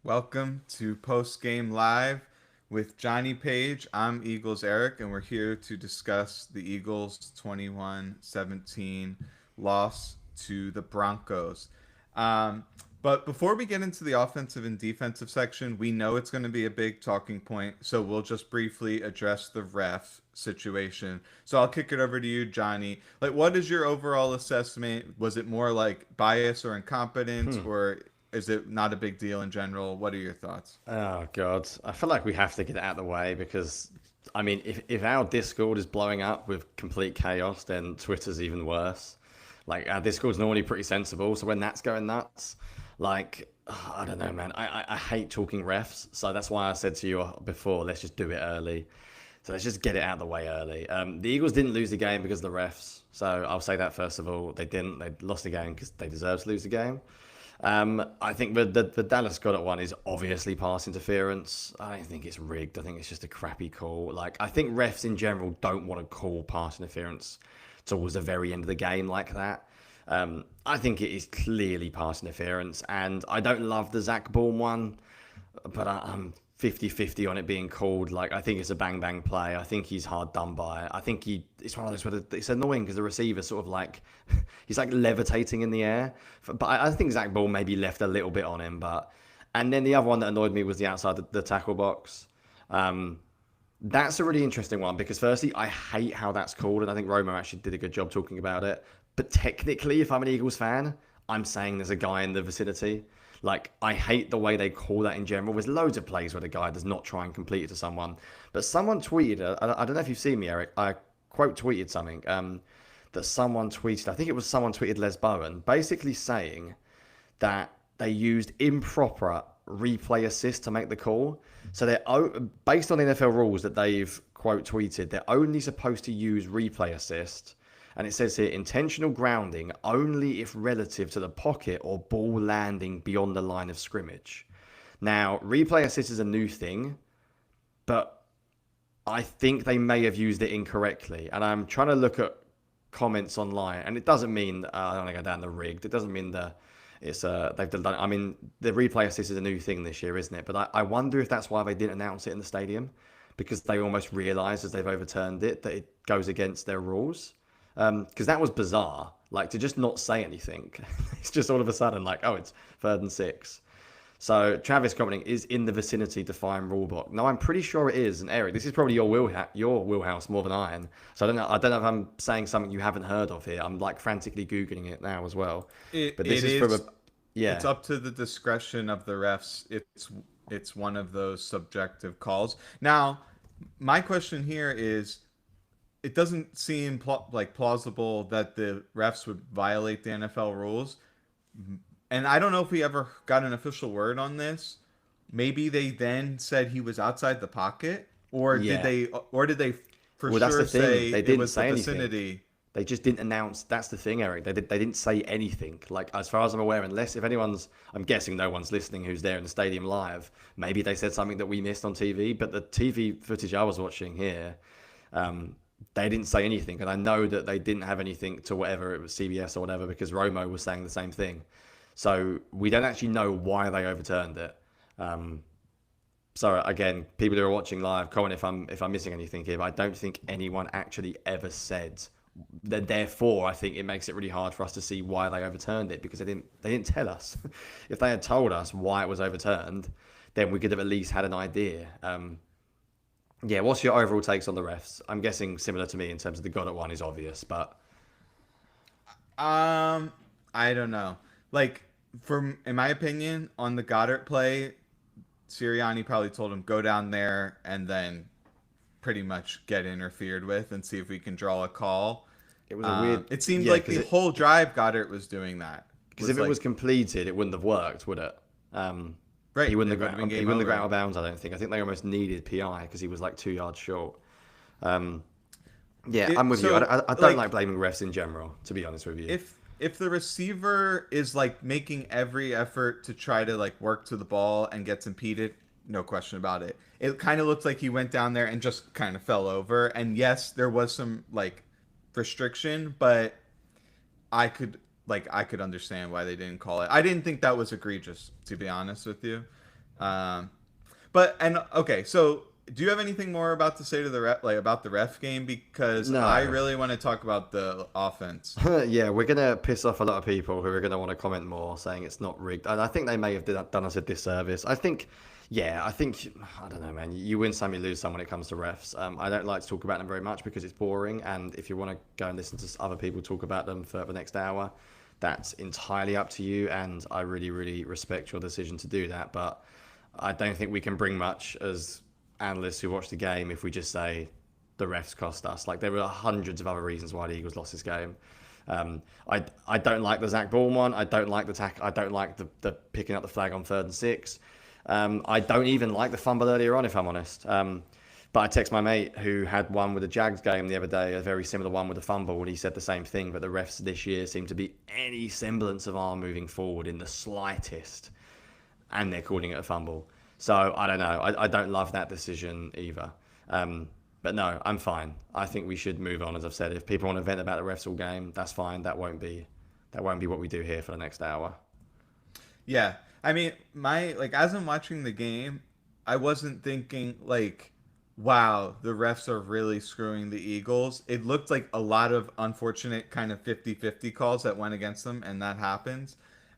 Welcome to Postgame Live with Johnny Page. I'm Eagles Eric, and we're here to discuss the Eagles' 21-17 loss to the Broncos. Um, but before we get into the offensive and defensive section, we know it's going to be a big talking point, so we'll just briefly address the ref situation. So I'll kick it over to you, Johnny. Like, what is your overall assessment? Was it more like bias or incompetence, or is it not a big deal in general? What are your thoughts? Oh God, I feel like we have to get it out of the way because, I mean, if our Discord is blowing up with complete chaos, then Twitter's even worse. Like our Discord's normally pretty sensible, so when that's going nuts, I don't know, man. I hate talking refs, so that's why I said to you before, let's just do it early. So let's just get it out of the way early. The Eagles didn't lose the game because of the refs, so I'll say that first of all. They didn't. They lost the game because they deserved to lose the game. I think the Dallas Goddard one is obviously pass interference. I don't think it's rigged. I think it's just a crappy call. Like I think refs in general don't want to call pass interference towards the very end of the game like that. I think it is clearly pass interference, and I don't love the Zach Bourne one, but I'm 50-50 on it being called. Like I think it's a bang bang play. I think he's hard done by. I think it's one of those where it's annoying because the receiver sort of like he's like levitating in the air. But I think Zach Ball maybe left a little bit on him. But and then the other one that annoyed me was the outside the tackle box. Um, that's a really interesting one because firstly, I hate how that's called, and I think Romo actually did a good job talking about it. But technically, if I'm an Eagles fan, I'm saying there's a guy in the vicinity. Like, I hate the way they call that in general. There's loads of plays where the guy does not try and complete it to someone. But someone tweeted, I don't know if you've seen me, Eric, I quote tweeted something that someone tweeted. I think it was someone tweeted Les Bowen, basically saying that they used improper replay assist to make the call. So based on NFL rules that they've quote tweeted, they're only supposed to use replay assist. And it says here intentional grounding only if relative to the pocket or ball landing beyond the line of scrimmage. Now, replay assist is a new thing, but I think they may have used it incorrectly. And I'm trying to look at comments online, and it doesn't mean I don't want to go down the rigged. It doesn't mean that it's they've done. I mean, the replay assist is a new thing this year, isn't it? But I wonder if that's why they didn't announce it in the stadium, because they almost realised as they've overturned it that it goes against their rules. Because that was bizarre. Like to just not say anything. It's just all of a sudden like, oh, it's 3rd and 6. So Travis commenting is in the vicinity to find rulebook. No, I'm pretty sure it is. And Eric, this is probably your wheelhouse more than I am. So I don't know. I don't know if I'm saying something you haven't heard of here. I'm like frantically googling it now as well. But this It is from a is. It's yeah. up to the discretion of the refs. It's one of those subjective calls. Now, my question here is: it doesn't seem like plausible that the refs would violate the NFL rules, and I don't know if we ever got an official word on this. Maybe they then said he was outside the pocket, or did Yeah. they for Well, that's sure the thing. say They it didn't was the say anything. vicinity? They just didn't announce. That's the thing, Eric. They didn't say anything. Like as far as I'm aware, unless if anyone's, I'm guessing no one's listening who's there in the stadium live. Maybe they said something that we missed on TV. But the TV footage I was watching here, um, they didn't say anything. And I know that they didn't have anything to whatever it was CBS or whatever because Romo was saying the same thing. So we don't actually know why they overturned it. Um, so again, people who are watching live, comment if I'm missing anything here. But I don't think anyone actually ever said that. Therefore, I think it makes it really hard for us to see why they overturned it because they didn't tell us. If they had told us why it was overturned, then we could have at least had an idea. Yeah, what's your overall takes on the refs? I'm guessing similar to me in terms of the Goddard one is obvious, but Um, I don't know. Like, from in my opinion, on the Goddard play, Sirianni probably told him go down there and then pretty much get interfered with and see if we can draw a call. it was a weird, It seemed yeah, like the whole drive Goddard was doing that. because Was if it like was completed, it wouldn't have worked, would it? Um, he right, wouldn't it have would have been he game wouldn't have got out over. of bounds. I don't think. I think they almost needed PI because he was like 2 yards short. Um, yeah, I'm It with you. so I don't like like blaming refs in general, to be honest with you. if the receiver is like making every effort to try to like work to the ball and gets impeded, no question about it. It kind of looked like he went down there and just kind of fell over. And yes, there was some like restriction, but I could understand why they didn't call it. I didn't think that was egregious, to be honest with you. Um, but and okay, so do you have anything more about to say to the ref, like about the ref game? Because I No. really want to talk about the offense. Yeah, we're gonna piss off a lot of people who are gonna want to comment more, saying it's not rigged, and I think they may have done us a disservice. I don't know, man. You win some, you lose some when it comes to refs. I don't like to talk about them very much because it's boring, and if you want to go and listen to other people talk about them for the next hour, that's entirely up to you. And I really, really respect your decision to do that. But I don't think we can bring much as analysts who watch the game if we just say the refs cost us. Like there were hundreds of other reasons why the Eagles lost this game. I don't like the Zach Ball one. I don't like the I don't like the picking up the flag on 3rd and 6. I don't even like the fumble earlier on, if I'm honest. But I text my mate who had one with the Jags game the other day, a very similar one with a fumble, and he said the same thing. But the refs this year seem to be any semblance of arm moving forward in the slightest, and they're calling it a fumble. So I don't know. I don't love that decision either. But no, I'm fine. I think we should move on. As I've said, if people want to vent about the refs all game, that's fine. That won't be what we do here for the next hour. Yeah, I mean, my like as I'm watching the game, I wasn't thinking like, wow, the refs are really screwing the Eagles. It looked like a lot of unfortunate kind of 50-50 calls that went against them, and that happens.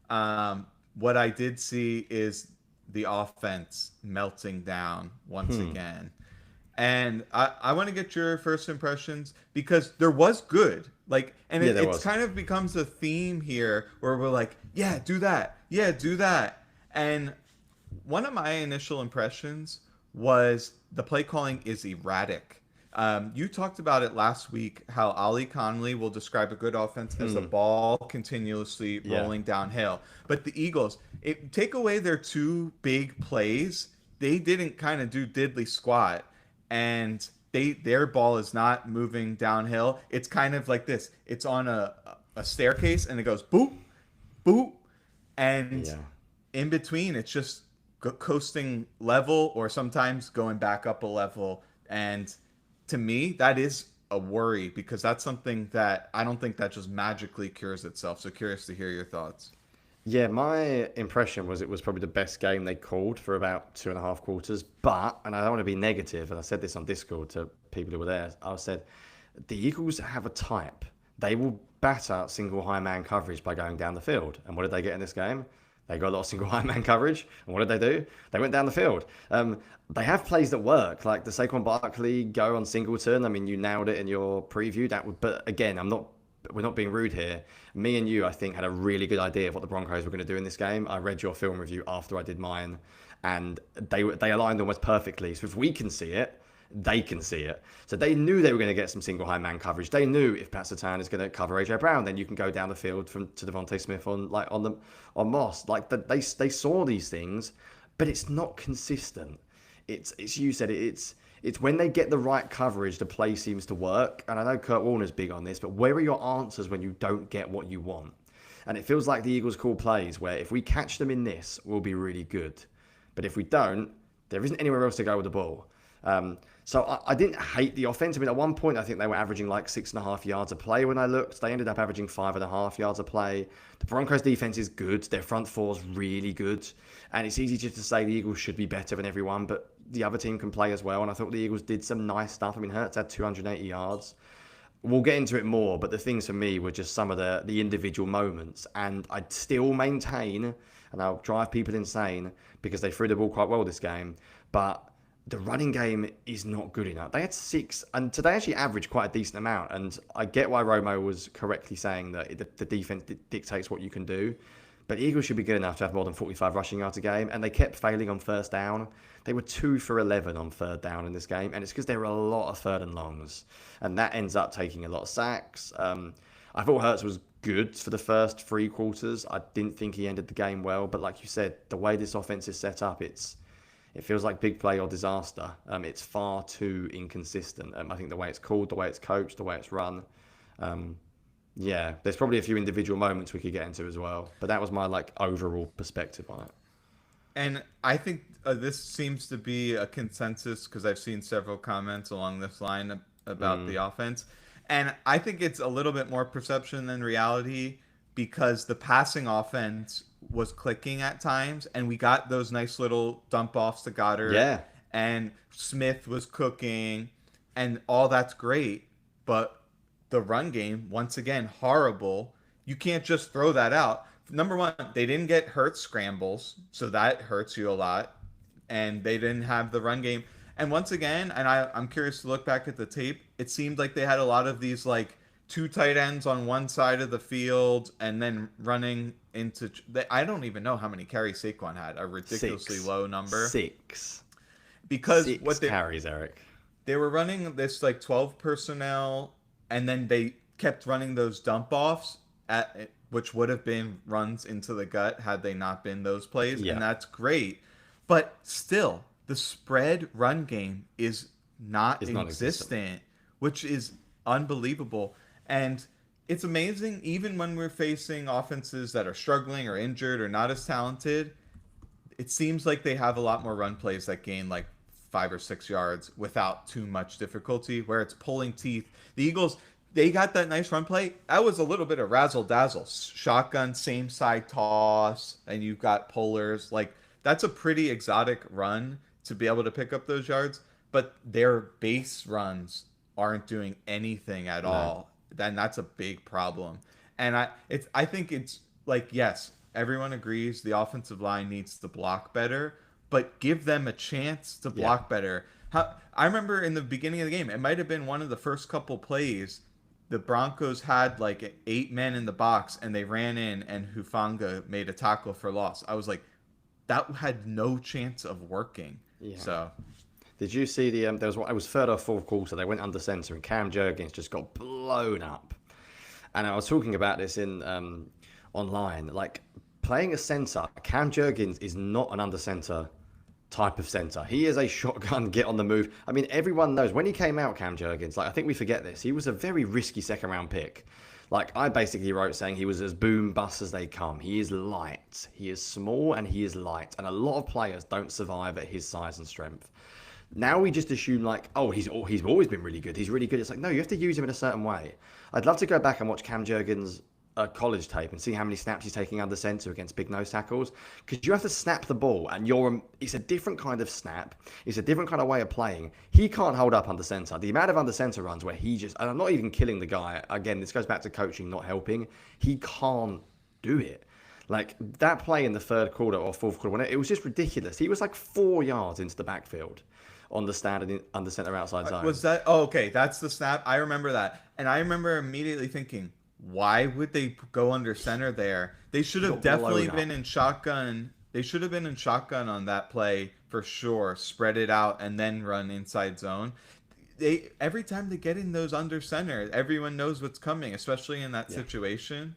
What I did see is the offense melting down once again. And I want to get your first impressions because there was good. Like, and Yeah, there it's was. kind of becomes a theme here where we're like, yeah, do that. Yeah, do that. And one of my initial impressions was the play calling is erratic. You talked about it last week how Ali Conley will describe a good offense as the ball continuously Yeah. rolling downhill. But the Eagles, take away their two big plays, they didn't kind of do diddly squat, and their ball is not moving downhill. It's kind of like this. It's on a staircase and it goes boop, boop, and Yeah. in between it's just coasting level or sometimes going back up a level. And to me, that is a worry because that's something that I don't think that just magically cures itself. So curious to hear your thoughts. Yeah, my impression was it was probably the best game they called for about 2.5 quarters. But, and I don't want to be negative, and I said this on Discord to people who were there, I said, the Eagles have a type. They will batter single high man coverage by going down the field. And what did they get in this game? They got a lot of single high man coverage. And what did they do? They went down the field. They have plays that work, like the Saquon Barkley go on Singleton. I mean, you nailed it in your preview. But again, we're not being rude here. Me and you, I think, had a really good idea of what the Broncos were going to do in this game. I read your film review after I did mine, and they aligned almost perfectly. So if we can see it, they can see it. So they knew they were going to get some single high man coverage. They knew if Pat Surtain is going to cover AJ Brown, then you can go down the field to Devontae Smith on Moss. Like they saw these things, but it's not consistent. It's you said it's when they get the right coverage, the play seems to work. And I know Kurt Warner's big on this, but where are your answers when you don't get what you want? And it feels like the Eagles call plays where if we catch them in this, we'll be really good. But if we don't, there isn't anywhere else to go with the ball. So I didn't hate the offense. I mean, at one point, I think they were averaging like 6.5 yards a play when I looked. They ended up averaging 5.5 yards a play. The Broncos defense is good. Their front four is really good. And it's easy just to say the Eagles should be better than everyone, but the other team can play as well. And I thought the Eagles did some nice stuff. I mean, Hurts had 280 yards. We'll get into it more, but the things for me were just some of the individual moments. And I'd still maintain, and I'll drive people insane, because they threw the ball quite well this game, but the running game is not good enough. They had 6, and today actually averaged quite a decent amount. And I get why Romo was correctly saying that the defense dictates what you can do. But the Eagles should be good enough to have more than 45 rushing yards a game, and they kept failing on first down. They were 2 for 11 on third down in this game, and it's because there were a lot of third and longs, and that ends up taking a lot of sacks. I thought Hurts was good for the first 3 quarters. I didn't think he ended the game well, but like you said, the way this offense is set up, it feels like big play or disaster. It's far too inconsistent. I think the way it's called, the way it's coached, the way it's run. Yeah, there's probably a few individual moments we could get into as well, but that was my overall perspective on it. And I think this seems to be a consensus because I've seen several comments along this line about the offense. And I think it's a little bit more perception than reality because the passing offense was clicking at times, and we got those nice little dump offs to Goddard, Yeah, and Smith was cooking, and all that's great. But the run game, once again, horrible. You can't just throw that out. Number one, they didn't get hurt scrambles, so that hurts you a lot. And they didn't have the run game. And once again, and I'm curious to look back at the tape, it seemed like they had a lot of these like two tight ends on one side of the field and then running into. I don't even know how many carries Saquon had, a ridiculously low number. Because six carries, Eric. They were running this like 12 personnel, and then they kept running those dump offs at which would have been runs into the gut had they not been those plays, Yeah, and that's great. But still, the spread run game is not it's existent, which is unbelievable. And it's amazing, even when we're facing offenses that are struggling or injured or not as talented, it seems like they have a lot more run plays that gain like 5 or 6 yards without too much difficulty, where it's pulling teeth. The Eagles, they got that nice run play. That was a little bit of razzle dazzle. Shotgun, same side toss, and you've got pullers. Like, that's a pretty exotic run to be able to pick up those yards, but their base runs aren't doing anything at all. Then that's a big problem. And I think it's like, yes, everyone agrees the offensive line needs to block better, but give them a chance to block better. I remember in the beginning of the game, it might have been one of the first couple plays, the Broncos had like 8 men in the box and they ran in and Hufanga made a tackle for loss. I was like, that had no chance of working. Yeah. So, did you see the there was it was third or fourth quarter, they went under center and Cam Jurgens just got blown up. And I was talking about this in online, like playing a center, Cam Jurgens is not an under center type of center. He is a shotgun, get on the move. I mean, everyone knows when he came out, Cam Jurgens, like I think we forget this, he was a very risky second round pick. Like I basically wrote saying he was as boom bust as they come. He is light, he is small, and he is light. And a lot of players don't survive at his size and strength. Now we just assume like, oh, he's always been really good. He's really good. It's like, no, you have to use him in a certain way. I'd love to go back and watch Cam Jurgens' college tape and see how many snaps he's taking under center against big nose tackles, because you have to snap the ball and it's a different kind of snap. It's a different kind of way of playing. He can't hold up under center. The amount of under center runs where he just, and I'm not even killing the guy. Again, this goes back to coaching not helping. He can't do it. Like that play in the third quarter or fourth quarter, when it was just ridiculous. He was like 4 yards into the backfield on the standard under center outside zone. Was that? Oh, okay. That's the snap. I remember that. And I remember immediately thinking, why would they go under center there? They should have definitely been in shotgun. They should have been in shotgun on that play for sure. Spread it out and then run inside zone. Every time they get in those under center, everyone knows what's coming, especially in that situation.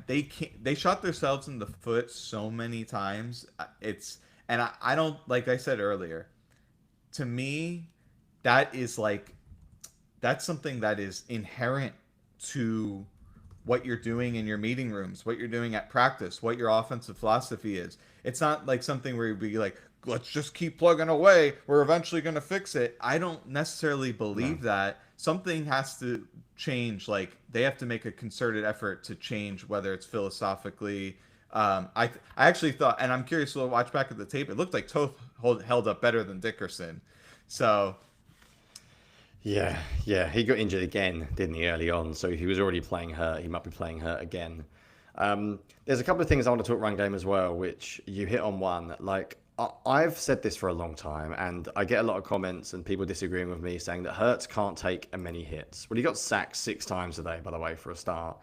They shot themselves in the foot so many times. I don't, like I said earlier, to me, that's something that is inherent to what you're doing in your meeting rooms, what you're doing at practice, what your offensive philosophy is. It's not like something where you'd be like, let's just keep plugging away, we're eventually going to fix it. I don't necessarily believe that. Something has to change. Like, they have to make a concerted effort to change, whether it's philosophically. I actually thought, and I'm curious to watch back at the tape, it looked like Toth held up better than Dickerson. So yeah, he got injured again, didn't he, early on? So he was already playing hurt. He might be playing hurt again. There's a couple of things I want to talk run game as well, which you hit on one. Like, I've said this for a long time, and I get a lot of comments and people disagreeing with me saying that Hurts can't take many hits. Well, he got sacked 6 times today, by the way, for a start.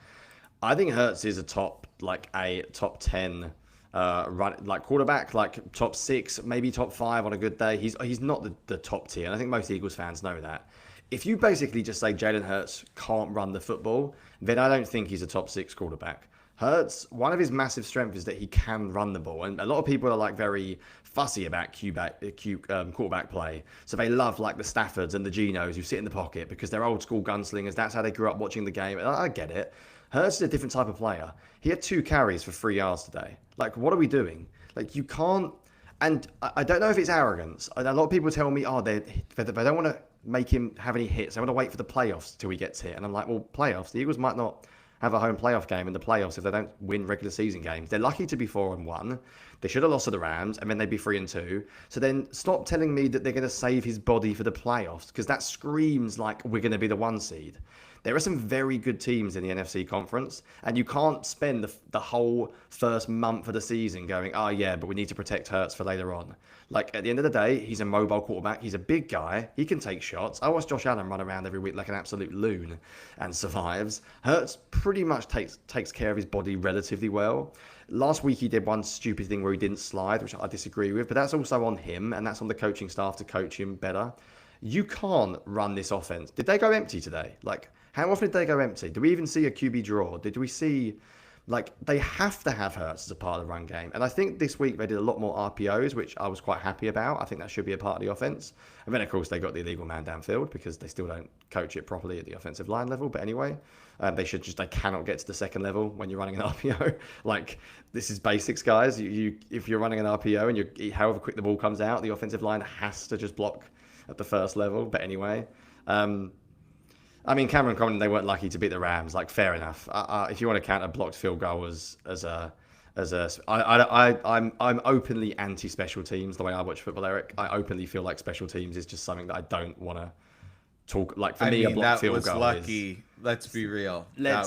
I think Hurts is a top 10 quarterback, like top 6, maybe top 5 on a good day. He's not the top tier, and I think most Eagles fans know that. If you basically just say Jalen Hurts can't run the football, then I don't think he's a top 6 quarterback. Hurts, one of his massive strengths is that he can run the ball, and a lot of people are like very fussy about quarterback play. So they love like the Staffords and the Genos who sit in the pocket because they're old school gunslingers. That's how they grew up watching the game. And I get it. Hurts is a different type of player. He had 2 carries for 3 yards today. Like, what are we doing? Like, you can't. And I don't know if it's arrogance. A lot of people tell me, they don't want to make him have any hits. They want to wait for the playoffs till he gets hit. And I'm like, well, playoffs, the Eagles might not have a home playoff game in the playoffs if they don't win regular season games. They're lucky to be 4-1. They should have lost to the Rams, and then they'd be 3-2. So then stop telling me that they're going to save his body for the playoffs, because that screams like we're going to be the 1 seed. There are some very good teams in the NFC conference, and you can't spend the whole first month of the season going, oh yeah, but we need to protect Hurts for later on. Like, at the end of the day, he's a mobile quarterback. He's a big guy. He can take shots. I watch Josh Allen run around every week like an absolute loon and survives. Hurts pretty much takes care of his body relatively well. Last week he did one stupid thing where he didn't slide, which I disagree with, but that's also on him, and that's on the coaching staff to coach him better. You can't run this offense. Did they go empty today? Like, how often did they go empty? Did we even see a QB draw? Did we see, like, they have to have Hurts as a part of the run game. And I think this week they did a lot more RPOs, which I was quite happy about. I think that should be a part of the offense. And then, of course, they got the illegal man downfield because they still don't coach it properly at the offensive line level. But anyway, they cannot get to the second level when you're running an RPO. Like, this is basics, guys. If you're running an RPO and however quick the ball comes out, the offensive line has to just block at the first level. But anyway, I mean, Cameron commented they weren't lucky to beat the Rams. Like, fair enough. If you want to count a blocked field goal I'm openly anti special teams the way I watch football, Eric. I openly feel like special teams is just something that I don't want to talk. Like, for me, a blocked field goal lucky. Let's be real. That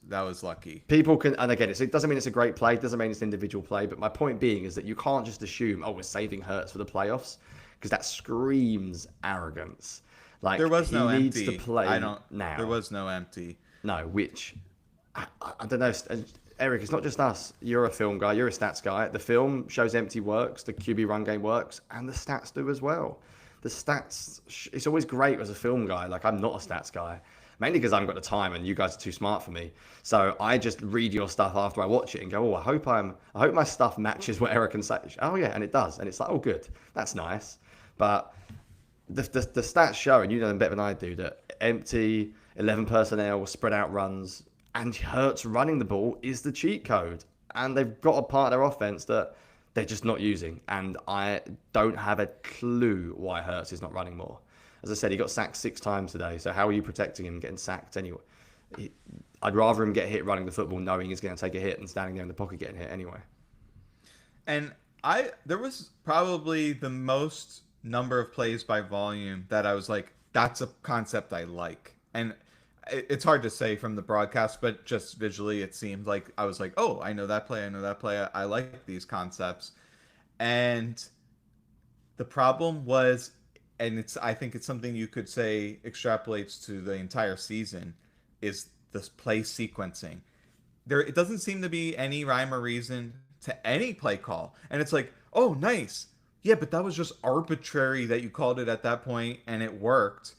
was lucky. People can, and again, it doesn't mean it's a great play. It doesn't mean it's an individual play. But my point being is that you can't just assume, oh, we're saving Hurts for the playoffs, because that screams arrogance. Like, there was no needs empty. To play now. There was no empty. No, which I don't know. Eric, it's not just us. You're a film guy. You're a stats guy. The film shows empty works. The QB run game works, and the stats do as well. The stats. It's always great as a film guy. Like, I'm not a stats guy, mainly because I haven't got the time, and you guys are too smart for me. So I just read your stuff after I watch it and go, oh, I hope my stuff matches what Eric can say. Oh yeah, and it does, and it's like, oh good, that's nice, but. The stats show, and you know them better than I do, that empty, 11 personnel, spread out runs, and Hurts running the ball is the cheat code. And they've got a part of their offense that they're just not using. And I don't have a clue why Hurts is not running more. As I said, he got sacked 6 times today. So how are you protecting him getting sacked anyway? I'd rather him get hit running the football knowing he's going to take a hit than standing there in the pocket getting hit anyway. And there was probably the most number of plays by volume that I was like, that's a concept I like. And it's hard to say from the broadcast, but just visually it seemed like I was like, oh, I know that play, I like these concepts. And the problem was, and I think it's something you could say extrapolates to the entire season, is this play sequencing. It doesn't seem to be any rhyme or reason to any play call. And it's like, oh, nice. Yeah, but that was just arbitrary that you called it at that point, and it worked.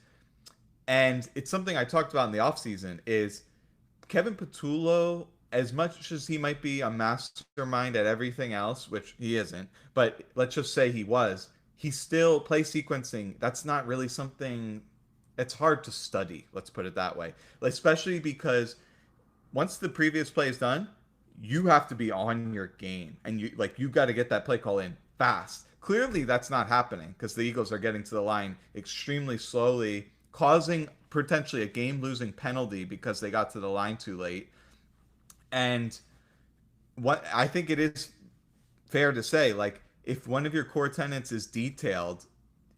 And it's something I talked about in the offseason, is Kevin Patullo, as much as he might be a mastermind at everything else, which he isn't, but let's just say he was, he's still play sequencing. That's not really something, it's hard to study, let's put it that way. Especially because once the previous play is done, you have to be on your game, and you got to get that play call in fast. Clearly, that's not happening because the Eagles are getting to the line extremely slowly, causing potentially a game-losing penalty because they got to the line too late. And what I think it is fair to say, like, if one of your core tenets is detailed,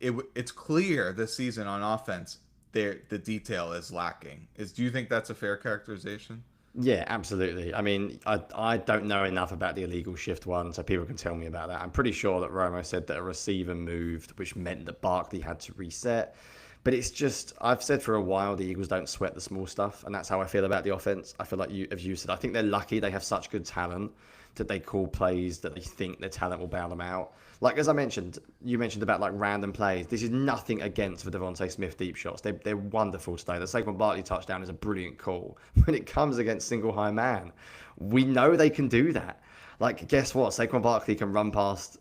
it's clear this season on offense the detail is lacking. Do you think that's a fair characterization? Yeah, absolutely. I mean, I don't know enough about the illegal shift one, so people can tell me about that. I'm pretty sure that Romo said that a receiver moved, which meant that Barkley had to reset. But it's just, I've said for a while, the Eagles don't sweat the small stuff, and that's how I feel about the offense. I feel like you said, I think they're lucky they have such good talent that they call plays that they think their talent will bail them out. Like, as I mentioned, you mentioned about like random plays. This is nothing against the Devontae Smith deep shots. They're wonderful today. The Saquon Barkley touchdown is a brilliant call. When it comes against single high man, we know they can do that. Like, guess what? Saquon Barkley can run past,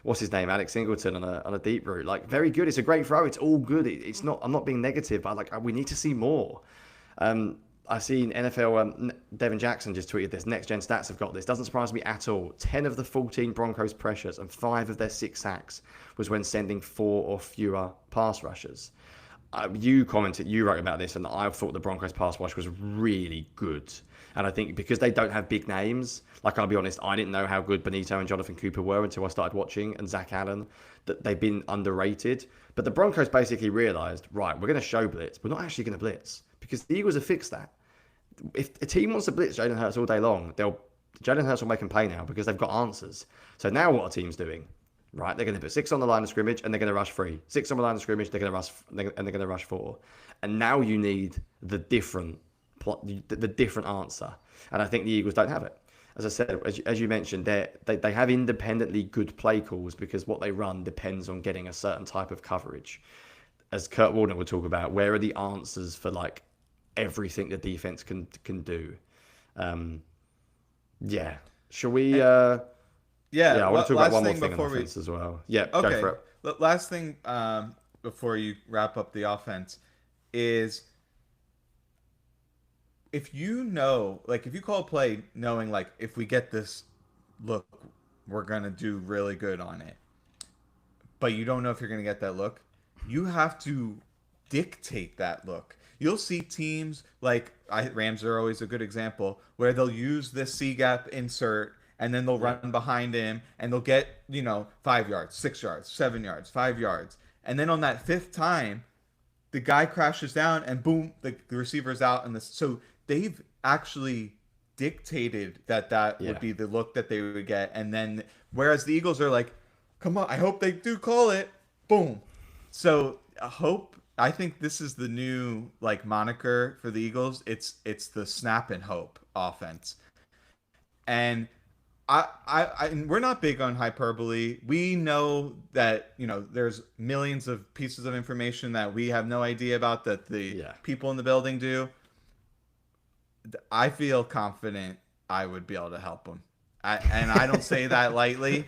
what's his name, Alex Singleton on a deep route. Like, very good. It's a great throw. It's all good. It's not. I'm not being negative, but like, we need to see more. I've seen NFL, Devin Jackson just tweeted this. Next Gen Stats have got this. Doesn't surprise me at all. 10 of the 14 Broncos pressures and 5 of their 6 sacks was when sending 4 or fewer pass rushers. you wrote about this, and I thought the Broncos pass rush was really good. And I think because they don't have big names, like I'll be honest, I didn't know how good Benito and Jonathan Cooper were until I started watching, and Zach Allen, that they've been underrated. But the Broncos basically realised, right, we're going to show blitz. We're not actually going to blitz because the Eagles have fixed that. If a team wants to blitz Jalen Hurts all day long, Jalen Hurts will make them pay now because they've got answers. So now what are teams doing? Right, they're going to put 6 on the line of scrimmage and they're going to rush 3. 6 on the line of scrimmage, they're going to rush and they're going to rush 4. And now you need the different plot, the different answer. And I think the Eagles don't have it. As I said, as you mentioned, they have independently good play calls because what they run depends on getting a certain type of coverage. As Kurt Warner would talk about, where are the answers for like everything the defense can do? Yeah. Shall we? I want to talk about one more thing on offense as well. Yeah, okay. Go for it. Last thing before you wrap up the offense is if you know, like if you call a play knowing like if we get this look, we're going to do really good on it, but you don't know if you're going to get that look, you have to dictate that look. You'll see teams like Rams are always a good example where they'll use this C gap insert and then they'll run behind him and they'll get, 5 yards, 6 yards, 7 yards, 5 yards. And then on that 5th time, the guy crashes down and boom, the receiver's out. So they've actually dictated that would be the look that they would get. And then, whereas the Eagles are like, come on, I hope they do call it. Boom. So I think this is the new moniker for the Eagles. It's the snap and hope offense. And we're not big on hyperbole. We know that, there's millions of pieces of information that we have no idea about that the people in the building do. I feel confident I would be able to help them. And I don't say that lightly.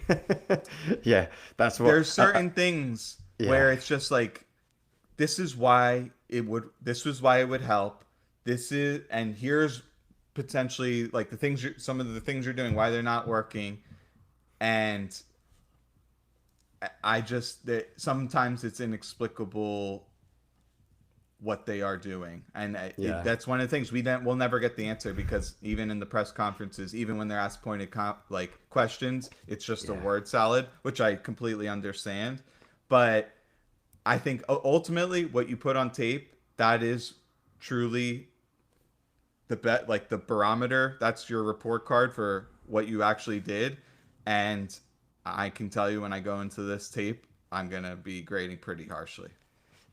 Yeah, that's what. There's certain things where it's just like, this was why it would help. And here's potentially like some of the things you're doing, why they're not working. And sometimes it's inexplicable what they are doing. And that's one of the things we'll never get the answer, because even in the press conferences, even when they're asked pointed questions, it's just a word salad, which I completely understand. But I think ultimately what you put on tape, that is truly the barometer. That's your report card for what you actually did. And I can tell you, when I go into this tape, I'm going to be grading pretty harshly.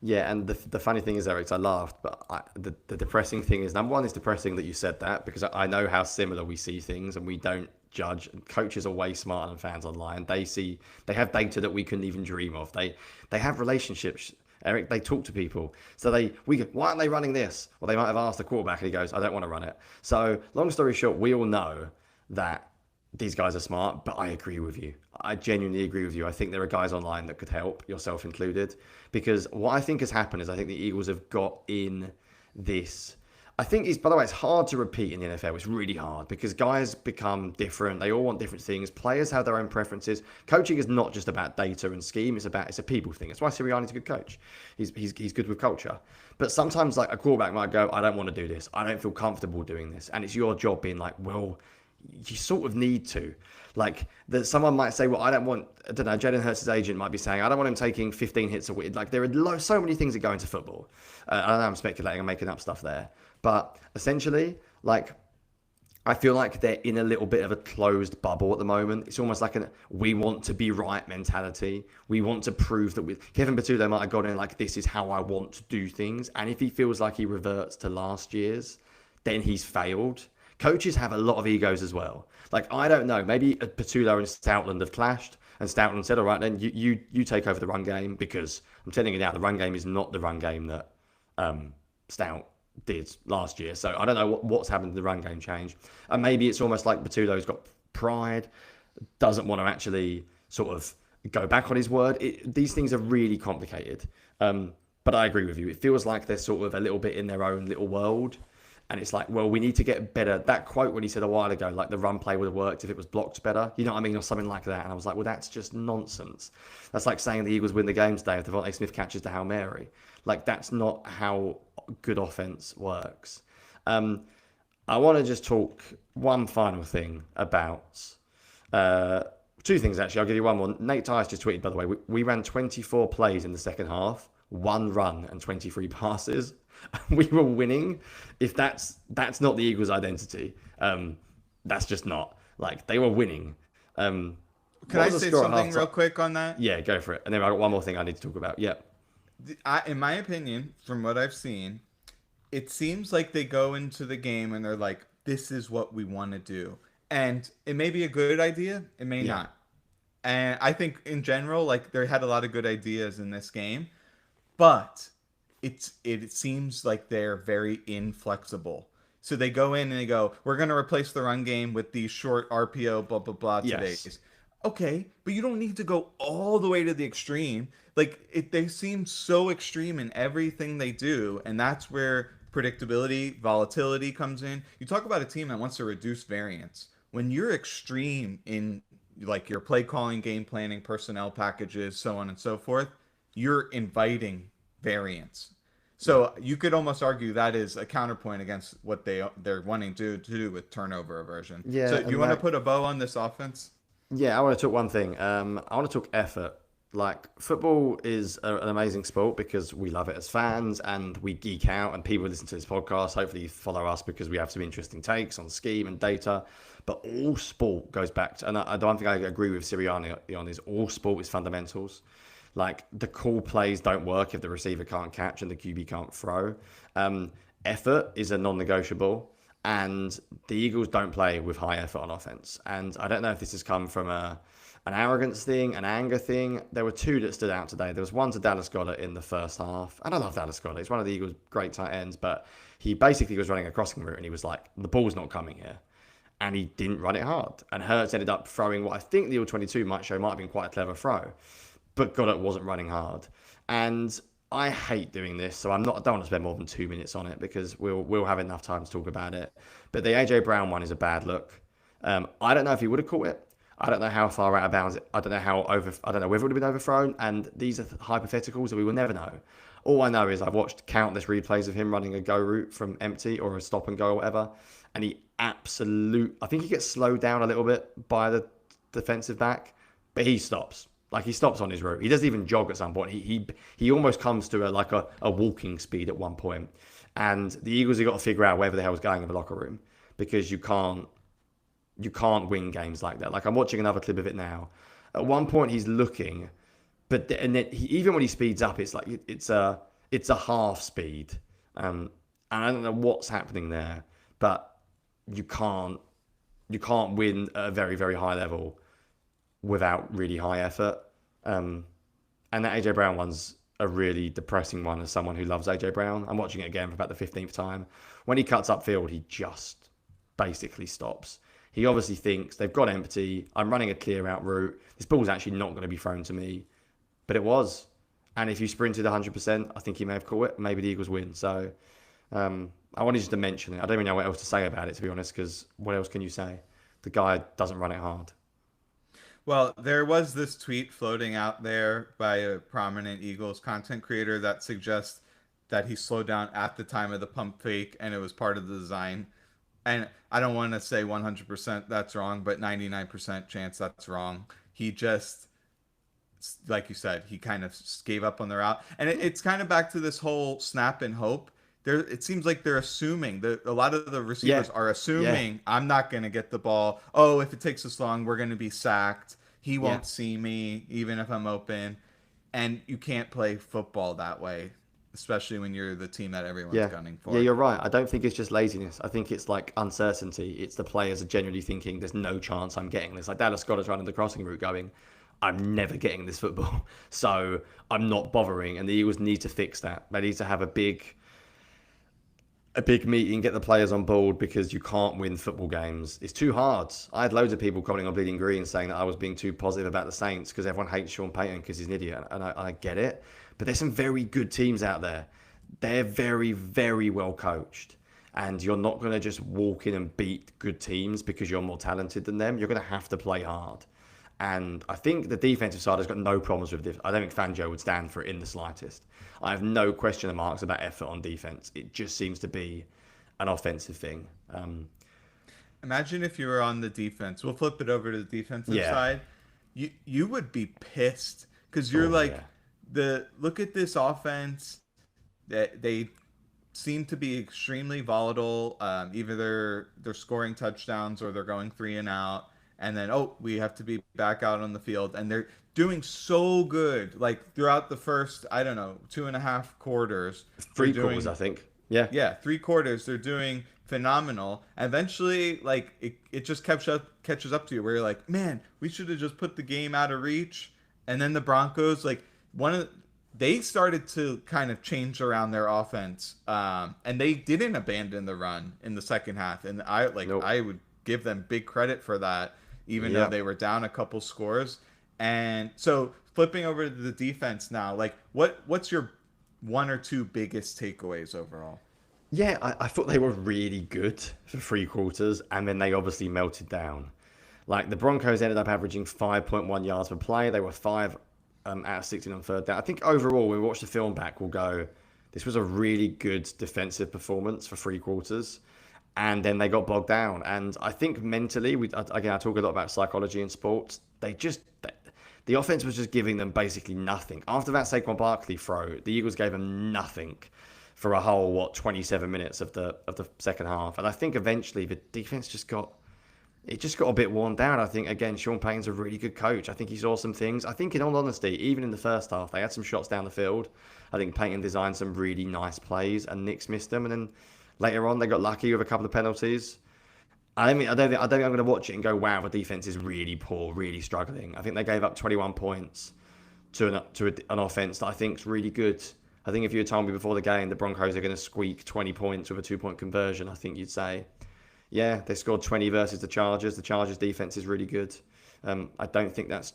Yeah, and the funny thing is, Eric, I laughed, but the depressing thing is, number one, it's depressing that you said that, because I know how similar we see things, and we don't judge. Coaches are way smarter than fans online. They have data that we couldn't even dream of. They have relationships, Eric. They talk to people. So why aren't they running this? Well, they might have asked the quarterback and he goes, I don't want to run it. So long story short, we all know that these guys are smart, but I agree with you. I genuinely agree with you. I think there are guys online that could help, yourself included, because what I think has happened is I think the Eagles have got in this. I think by the way, it's hard to repeat in the NFL. It's really hard because guys become different. They all want different things. Players have their own preferences. Coaching is not just about data and scheme. It's a people thing. That's why Sirianni's a good coach. He's good with culture. But sometimes a quarterback might go, I don't want to do this. I don't feel comfortable doing this. And it's your job being like, well, you sort of need to. Someone might say, well, I don't know, Jalen Hurts' agent might be saying, I don't want him taking 15 hits a week. There are so many things that go into football. I don't know, I'm speculating, I'm making up stuff there. But essentially, I feel like they're in a little bit of a closed bubble at the moment. It's almost like we want to be right mentality. We want to prove that Kevin Patullo might have gone in this is how I want to do things. And if he feels like he reverts to last year's, then he's failed. Coaches have a lot of egos as well. I don't know, maybe Patullo and Stoutland have clashed, and Stoutland said, all right, then you take over the run game, because I'm telling you now, the run game is not the run game that Stout did last year. So I don't know what's happened to the run game change. And maybe it's almost like Patullo's got pride, doesn't want to actually sort of go back on his word. These things are really complicated. But I agree with you. It feels like they're sort of a little bit in their own little world. And it's like, well, we need to get better. That quote when he said a while ago, like the run play would have worked if it was blocked better. You know what I mean? Or something like that. And I was like, well, that's just nonsense. That's like saying the Eagles win the game today if Devontae Smith catches the Hail Mary. Like, that's not how good offense works. I want to just talk one final thing about two things, actually. I'll give you one more. Nate Tice just tweeted, by the way, we ran 24 plays in the second half, one run and 23 passes. We were winning. If that's not the Eagles' identity, that's just not. Like, they were winning. Can I say something real quick on that? Yeah, go for it. And then I got one more thing I need to talk about. Yeah. In my opinion, from what I've seen, it seems like they go into the game and they're like, this is what we want to do. And it may be a good idea, it may not. And I think in general, like, they had a lot of good ideas in this game, but it seems like they're very inflexible. So they go in and they go, we're going to replace the run game with these short RPO, blah, blah, blah, today's. Okay, but you don't need to go all the way to the extreme. Like, they seem so extreme in everything they do, and that's where predictability, volatility comes in. You talk about a team that wants to reduce variance. When you're extreme in, like, your play calling, game planning, personnel packages, so on and so forth, you're inviting variance. So you could almost argue that is a counterpoint against what they're wanting to do with turnover aversion. Yeah. So you want to put a bow on this offense? Yeah, I want to talk one thing. I want to talk effort. Like, football is an amazing sport because we love it as fans and we geek out, and people listen to this podcast hopefully follow us because we have some interesting takes on scheme and data. But all sport goes back to, and I don't think I agree with Sirianni on this, all sport is fundamentals. Like, the cool plays don't work if the receiver can't catch and the QB can't throw. Effort is a non-negotiable. And the Eagles don't play with high effort on offense. And I don't know if this has come from an arrogance thing, an anger thing. There were two that stood out today. There was one to Dallas Goedert in the first half. And I love Dallas Goedert. He's one of the Eagles' great tight ends. But he basically was running a crossing route and he was like, the ball's not coming here. And he didn't run it hard. And Hurts ended up throwing what I think the All-22 might have been quite a clever throw. But Goddard wasn't running hard. And I hate doing this, so I don't want to spend more than 2 minutes on it because we'll have enough time to talk about it. But the AJ Brown one is a bad look. I don't know if he would have caught it. I don't know how far out of bounds. I don't know I don't know whether it would have been overthrown. And these are hypotheticals that we will never know. All I know is I've watched countless replays of him running a go route from empty or a stop and go or whatever, and I think he gets slowed down a little bit by the defensive back, but he stops. Like, he stops on his route. He doesn't even jog at some point. He almost comes to a walking speed at one point. And the Eagles have got to figure out wherever the hell is going in the locker room, because you can't win games like that. Like, I'm watching another clip of it now. At one point he's looking, but then even when he speeds up, it's like it's a half speed. And I don't know what's happening there, but you can't win at a very, very high level without really high effort. And that AJ Brown one's a really depressing one as someone who loves AJ Brown. I'm watching it again for about the 15th time. When he cuts upfield, he just basically stops. He obviously thinks they've got empty. I'm running a clear out route. This ball's actually not going to be thrown to me. But it was. And if you sprinted 100%, I think he may have caught it. Maybe the Eagles win. So I wanted just to mention it. I don't even know what else to say about it, to be honest, because what else can you say? The guy doesn't run it hard. Well, there was this tweet floating out there by a prominent Eagles content creator that suggests that he slowed down at the time of the pump fake and it was part of the design. And I don't want to say 100% that's wrong, but 99% chance that's wrong. He just, like you said, he kind of gave up on the route. And it's kind of back to this whole snap and hope. It seems like they're assuming that a lot of the receivers are assuming I'm not going to get the ball. Oh, if it takes this long, we're going to be sacked. He won't see me even if I'm open. And you can't play football that way, especially when you're the team that everyone's gunning for. Yeah, you're right. I don't think it's just laziness. I think it's like uncertainty. It's the players are genuinely thinking there's no chance I'm getting this. Like Dallas Goedert's running the crossing route going, I'm never getting this football. So I'm not bothering. And the Eagles need to fix that. They need to have a big meeting, get the players on board, because you can't win football games. It's too hard. I had loads of people commenting on Bleeding Green saying that I was being too positive about the Saints because everyone hates Sean Payton because he's an idiot. And I get it. But there's some very good teams out there. They're very, very well coached. And you're not going to just walk in and beat good teams because you're more talented than them. You're going to have to play hard. And I think the defensive side has got no problems with this. I don't think Fangio would stand for it in the slightest. I have no question of marks about effort on defense. It just seems to be an offensive thing. Imagine if you were on the defense. We'll flip it over to the defensive Yeah. side. You would be pissed because you're Oh, like yeah. the look at this offense that they seem to be extremely volatile. Either they're scoring touchdowns or they're going three and out, and then we have to be back out on the field, and they're doing so good. Like throughout the first, I don't know, 2.5 quarters, they're Three quarters, doing I think. Yeah. yeah, 3 quarters they're doing phenomenal. Eventually, like it just catches up to you where you're like, man, we should have just put the game out of reach. And then the Broncos, like one of they started to kind of change around their offense, and they didn't abandon the run in the second half. And Nope. I would give them big credit for that, even though Yep. they were down a couple scores. And so flipping over to the defense now, like what's your one or two biggest takeaways overall? Yeah, I thought they were really good for 3 quarters, and then they obviously melted down. Like the Broncos ended up averaging 5.1 yards per play. They were 5 out of 16 on third down. I think overall, when we watch the film back, we'll go, this was a really good defensive performance for 3 quarters. And then they got bogged down. And I think mentally, again, I talk a lot about psychology in sports. The offense was just giving them basically nothing. After that Saquon Barkley throw, the Eagles gave them nothing for a whole 27 minutes of the second half. And I think eventually the defense just got a bit worn down. I think again, Sean Payton's a really good coach. I think he saw some things. I think in all honesty, even in the first half, they had some shots down the field. I think Payton designed some really nice plays and Knicks missed them. And then later on, they got lucky with a couple of penalties. I don't think I'm going to watch it and go, wow, the defense is really poor, really struggling. I think they gave up 21 points to an offense that I think is really good. I think if you had told me before the game the Broncos are going to squeak 20 points with a 2-point conversion, I think you'd say, yeah, they scored 20 versus the Chargers. The Chargers defense is really good. I don't think that's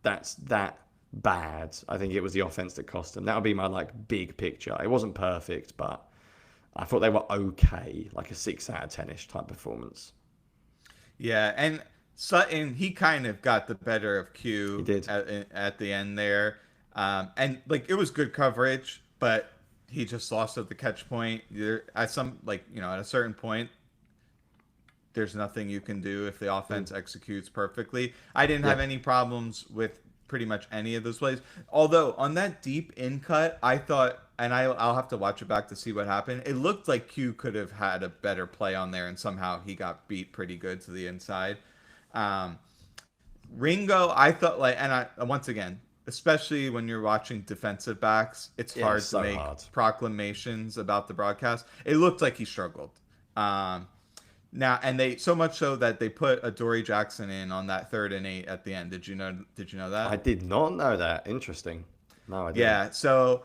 that bad. I think it was the offense that cost them. That would be my big picture. It wasn't perfect, but I thought they were okay, like a 6 out of 10ish type performance. Yeah, and Sutton, he kind of got the better of He Q did. at the end there, and like it was good coverage, but he just lost at the catch point. At some at a certain point, there's nothing you can do if the Mm. offense executes perfectly. I didn't have Yeah. any problems with pretty much any of those plays. Although on that deep in cut, I thought, and I'll have to watch it back to see what happened. It looked like Q could have had a better play on there, and somehow he got beat pretty good to the inside. Um, Ringo, I thought and I once again, especially when you're watching defensive backs, it's Yeah, it's hard to so make hard. proclamations about the broadcast. It looked like he struggled. Um, Now, and they so much so that they put a Dory Jackson in on that 3rd and 8 at the end. Did you know? Did you know I that? did not know that. Interesting. No, I didn't. Yeah. So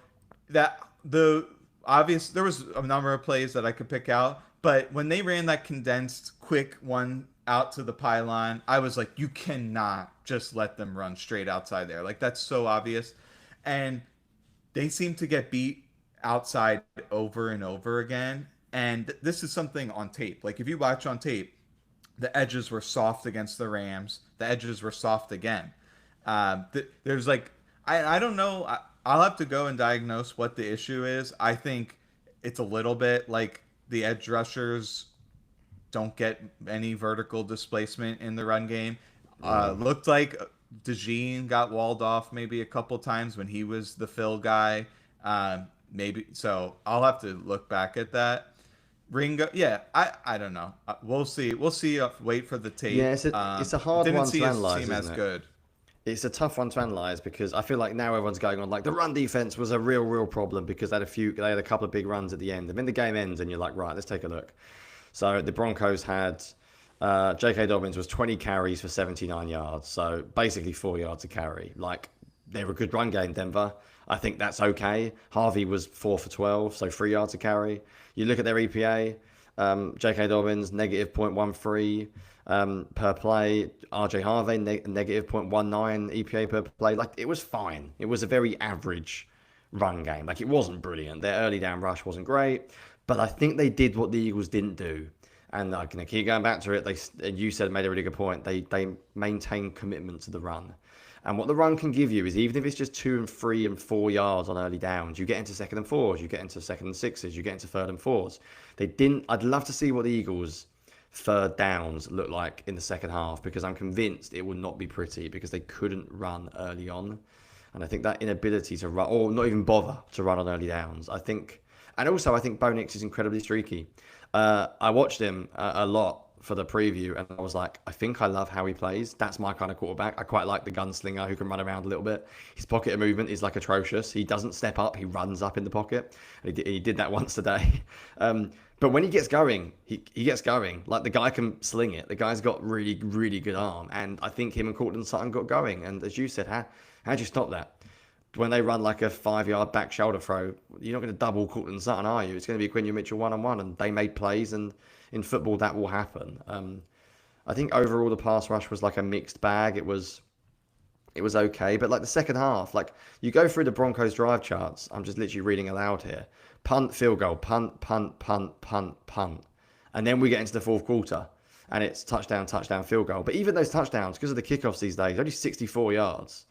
that the obvious there was a number of plays that I could pick out, but when they ran that condensed quick one out to the pylon, I was like, you cannot just let them run straight outside there. Like that's so obvious, and they seem to get beat outside over and over again. And this is something on tape. Like if you watch on tape, the edges were soft against the Rams. The edges were soft again. There's I don't know. I'll have to go and diagnose what the issue is. I think it's a little bit like the edge rushers don't get any vertical displacement in the run game. Mm. Looked like DeJean got walled off maybe a couple times when he was the fill guy. Maybe so. I'll have to look back at that. Ringo, yeah, I don't know. We'll see. We'll see. Wait for the Yeah, tape. it's a It hard didn't one to analyze, seem isn't as it? good. It's a tough one to analyze because I feel like now everyone's going on like the run defense was a real problem because they had a couple of big runs at the end, and then the game ends and you're like, right, let's take a look. So the Broncos had J.K. Dobbins was 20 carries for 79 yards, so basically 4 yards a carry. Like they're a good run game, Denver. I think that's okay. Harvey was 4 for 12, so 3 yards a carry. You look at their EPA, J.K. Dobbins negative 0.13 per play. RJ Harvey negative 0.19 EPA per play. Like it was fine. It was a very average run game. Like it wasn't brilliant. Their early down rush wasn't great, But I think they did what the Eagles didn't do. And I'm going to keep going back to it. And you said made a really good point. They maintain commitment to the run. And what the run can give you is even if it's just 2 and 3 and 4 yards on early downs, you get into second and fours, you get into second and sixes, you get into third and fours. They didn't. I'd love to see what the Eagles' third downs look like in the second half because I'm convinced it will not be pretty because they couldn't run early on. And I think that inability to run, or not even bother to run on early downs, and also I think Bo Nix is incredibly streaky. I watched him a lot for the preview, and I was like, I think I love how he plays. That's my kind of quarterback. I quite like the gunslinger who can run around a little bit. His pocket movement is like atrocious. He doesn't step up; he runs up in the pocket. He did that once today. But when he gets going, he gets going. Like the guy can sling it. The guy's got really, really good arm, and I think him and Cortland Sutton got going. And as you said, how do you stop that? When they run like a 5 yard back shoulder throw, you're not going to double Cortland Sutton, are you? It's going to be Quinn Mitchell one-on-one, and they made plays, and in football that will happen. I think overall the pass rush was like a mixed bag. It was okay, but like the second half, like you go through the Broncos drive charts. I'm just literally reading aloud here: punt, field goal, punt, punt, punt, punt, punt, and then we get into the fourth quarter, and it's touchdown, touchdown, field goal. But even those touchdowns, because of the kickoffs these days, only 64 yards.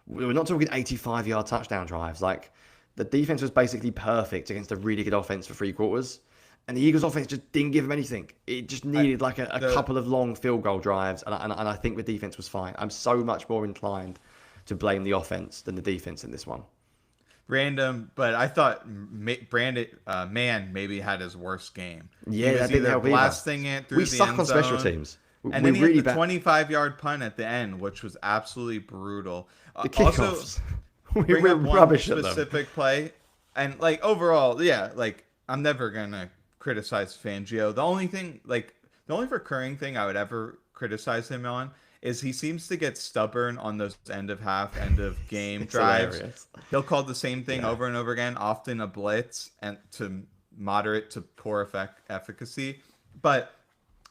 We're not talking 85-yard touchdown drives. Like the defense was basically perfect against a really good offense for 3 quarters. And the Eagles offense just didn't give them anything. It just needed like a couple of long field goal drives. And I think the defense was fine. I'm so much more inclined to blame the offense than the defense in this one. Random, but I thought Brandon Mann maybe had his worst game. Yeah, He that was didn't either help either. blasting it through We the suck end on special zone, teams. and We then he really had the bad. 25-yard punt at the end, which was absolutely brutal. The Also, kickoffs. We bring were up one rubbish at them. specific play, and like overall, yeah, like I'm never gonna criticize Fangio. The only recurring thing I would ever criticize him on is he seems to get stubborn on those end of half, end of game It's drives. hilarious. He'll call the same thing Yeah. over and over again, often a blitz and to moderate to poor efficacy. But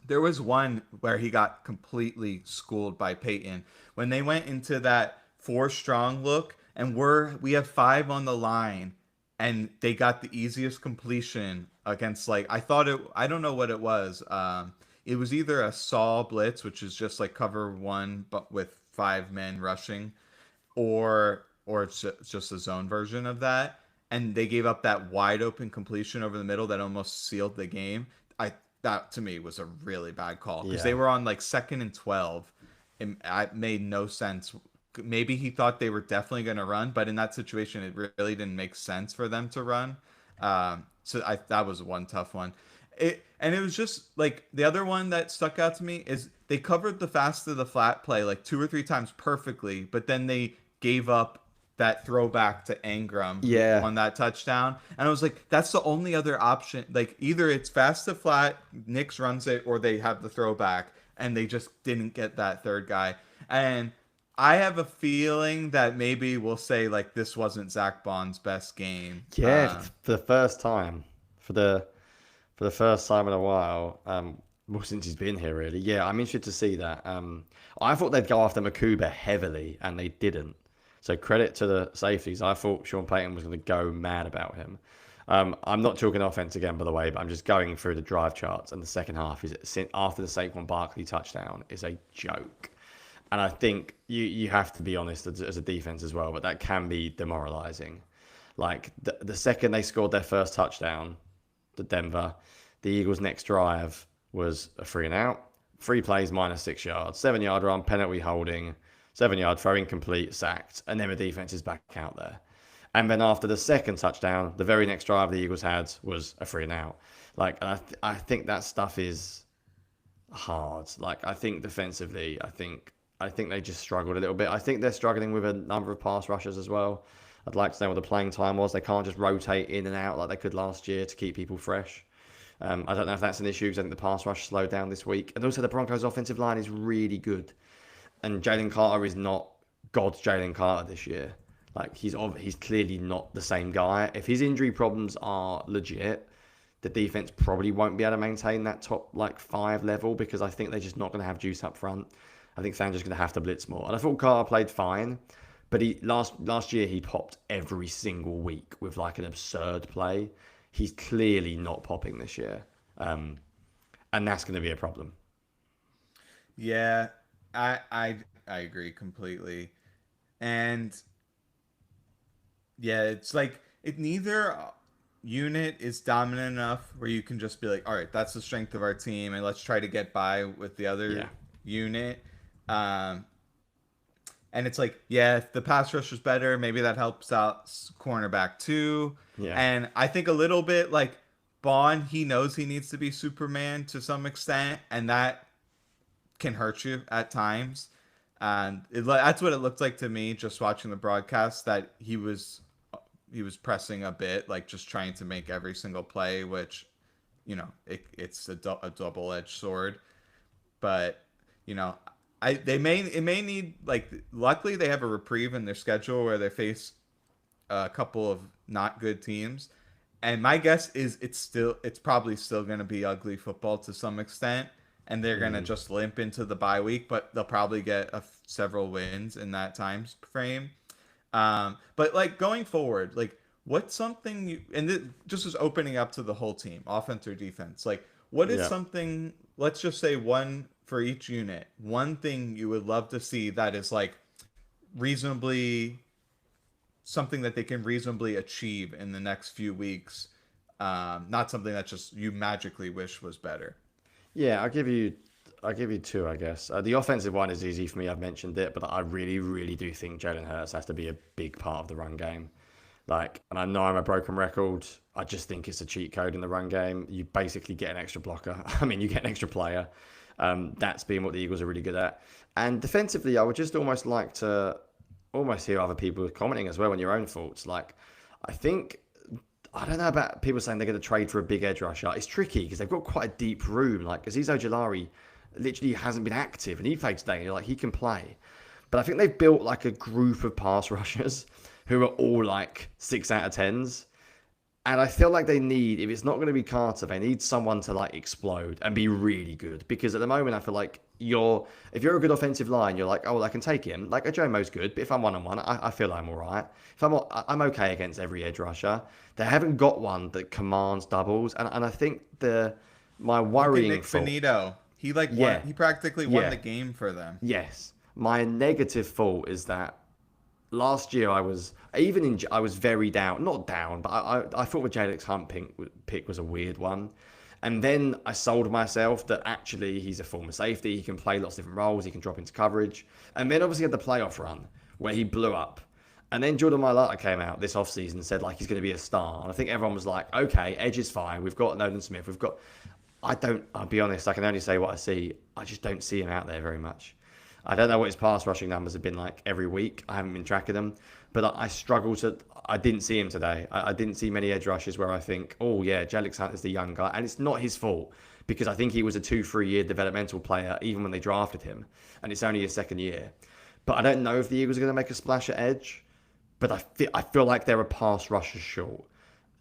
there was one where he got completely schooled by Peyton when they went into that 4 strong look, and we have 5 on the line, and they got the easiest completion against like I don't know what it was. It was either a saw blitz, which is just like cover one but with 5 men rushing, or it's just a zone version of that. And they gave up that wide open completion over the middle that almost sealed the game. That to me was a really bad call because Yeah. they were on like 2nd and 12. It made no sense. Maybe he thought they were definitely going to run, but in that situation, it really didn't make sense for them to run. That was one tough one. It was just like the other one that stuck out to me is they covered the fast to the flat play like 2 or 3 times perfectly, but then they gave up that throwback to Ingram Yeah. on that touchdown. And I was like, that's the only other option. Like either it's fast to flat, Nix runs it, or they have the throwback, and they just didn't get that third guy. And I have a feeling that maybe we'll say like this wasn't Zach Bond's best game. Yeah, for the first time, for the first time in a while, well, since he's been here, really. Yeah, I'm interested to see that. I thought they'd go after Makuba heavily, and they didn't. So credit to the safeties. I thought Sean Payton was going to go mad about him. I'm not talking offense again, by the way, but I'm just going through the drive charts, and the second half is after the Saquon Barkley touchdown is a joke. And I think you have to be honest as a defense as well, but that can be demoralizing. Like the second they scored their first touchdown, to Denver, the Eagles' next drive was a 3-and-out, 3 plays minus 6 yards, 7-yard run, penalty holding, 7-yard throw, incomplete, sacked, and then the defense is back out there. And then after the second touchdown, the very next drive the Eagles had was a 3-and-out. Like, I think that stuff is hard. Like, I think defensively, I think they just struggled a little bit. I think they're struggling with a number of pass rushers as well. I'd like to know what the playing time was. They can't just rotate in and out like they could last year to keep people fresh. I don't know if that's an issue because I think the pass rush slowed down this week. And also the Broncos' offensive line is really good. And Jalen Carter is not God's Jalen Carter this year. Like, he's clearly not the same guy. If his injury problems are legit, the defense probably won't be able to maintain that top 5 level because I think they're just not going to have juice up front. I think Sandra's going to have to blitz more. And I thought Carter played fine, but last year he popped every single week with an absurd play. he's clearly not popping this year, and that's going to be a problem. Yeah, I I agree completely. And yeah, it's like it neither unit is dominant enough where you can just be like, all right, that's the strength of our team, and let's try to get by with the Yeah, other unit. Um, and it's like, yeah, if the pass rush is better, maybe that helps out cornerback too. yeah, And I think a little bit like Bond, he knows he needs to be Superman to some extent, and that can hurt you at times. And that's what it looked like to me just watching the broadcast, that he was pressing a bit, like just trying to make every single play, which it's a double edged sword. But you know, it may need, like, luckily they have a reprieve in their schedule where they face a couple of not good teams, and my guess is it's probably still going to be ugly football to some extent, and they're going to just limp into the bye week, but they'll probably get several wins in that time frame. But like going forward, like what's something you and just is opening up to the whole team, offense or defense. Like what is yeah. something? Let's just say one for each unit. One thing you would love to see that is like reasonably something that they can reasonably achieve in the next few weeks. Not something that just you magically wish was better. Yeah, I'll give you two, I guess. The offensive one is easy for me. I've mentioned it, but I really, really do think Jalen Hurts has to be a big part of the run game. Like, and I know I'm a broken record. I just think it's a cheat code in the run game. You basically get an extra blocker. I mean, you get an extra player. That's been what the Eagles are really good at. And defensively, I would just almost like to almost hear other people commenting as well on your own thoughts. Like, I think I don't know about people saying they're going to trade for a big edge rusher. It's tricky because they've got quite a deep room. Like Aziz Ojolari literally hasn't been active, and he played today. And you're like, he can play, but I think they've built like a group of pass rushers who are all like 6 out of 10s. And I feel like they need, if it's not going to be Carter, they need someone to like explode and be really good. Because at the moment, I feel like if you're a good offensive line, you're like, oh, well, I can take him. Like Ajomo's good, but if I'm one on one, I feel I'm all right. If I'm okay against every edge rusher. They haven't got one that commands doubles, and I think my Look at worrying Nick fault, Finito. He like won. yeah, He practically won yeah, the game for them. yes. My negative fault is that last year I was very down, not down, but I thought the Jalix Hunt pick was a weird one. And then I sold myself that actually he's a former safety. He can play lots of different roles. He can drop into coverage. And then obviously had the playoff run where he blew up. And then Jordan Mailata came out this offseason and said like he's going to be a star. And I think everyone was like, okay, Edge is fine. We've got Nolan Smith. I'll be honest, I can only say what I see. I just don't see him out there very much. I don't know what his pass rushing numbers have been like every week. I haven't been tracking them, but I struggle to. I didn't see him today. I didn't see many edge rushes where I think, oh yeah, Jalix Hunt is the young guy, and it's not his fault because I think he was a 2-3 year developmental player even when they drafted him, and it's only his second year. But I don't know if the Eagles are going to make a splash at edge, but I feel like they're a pass rusher short.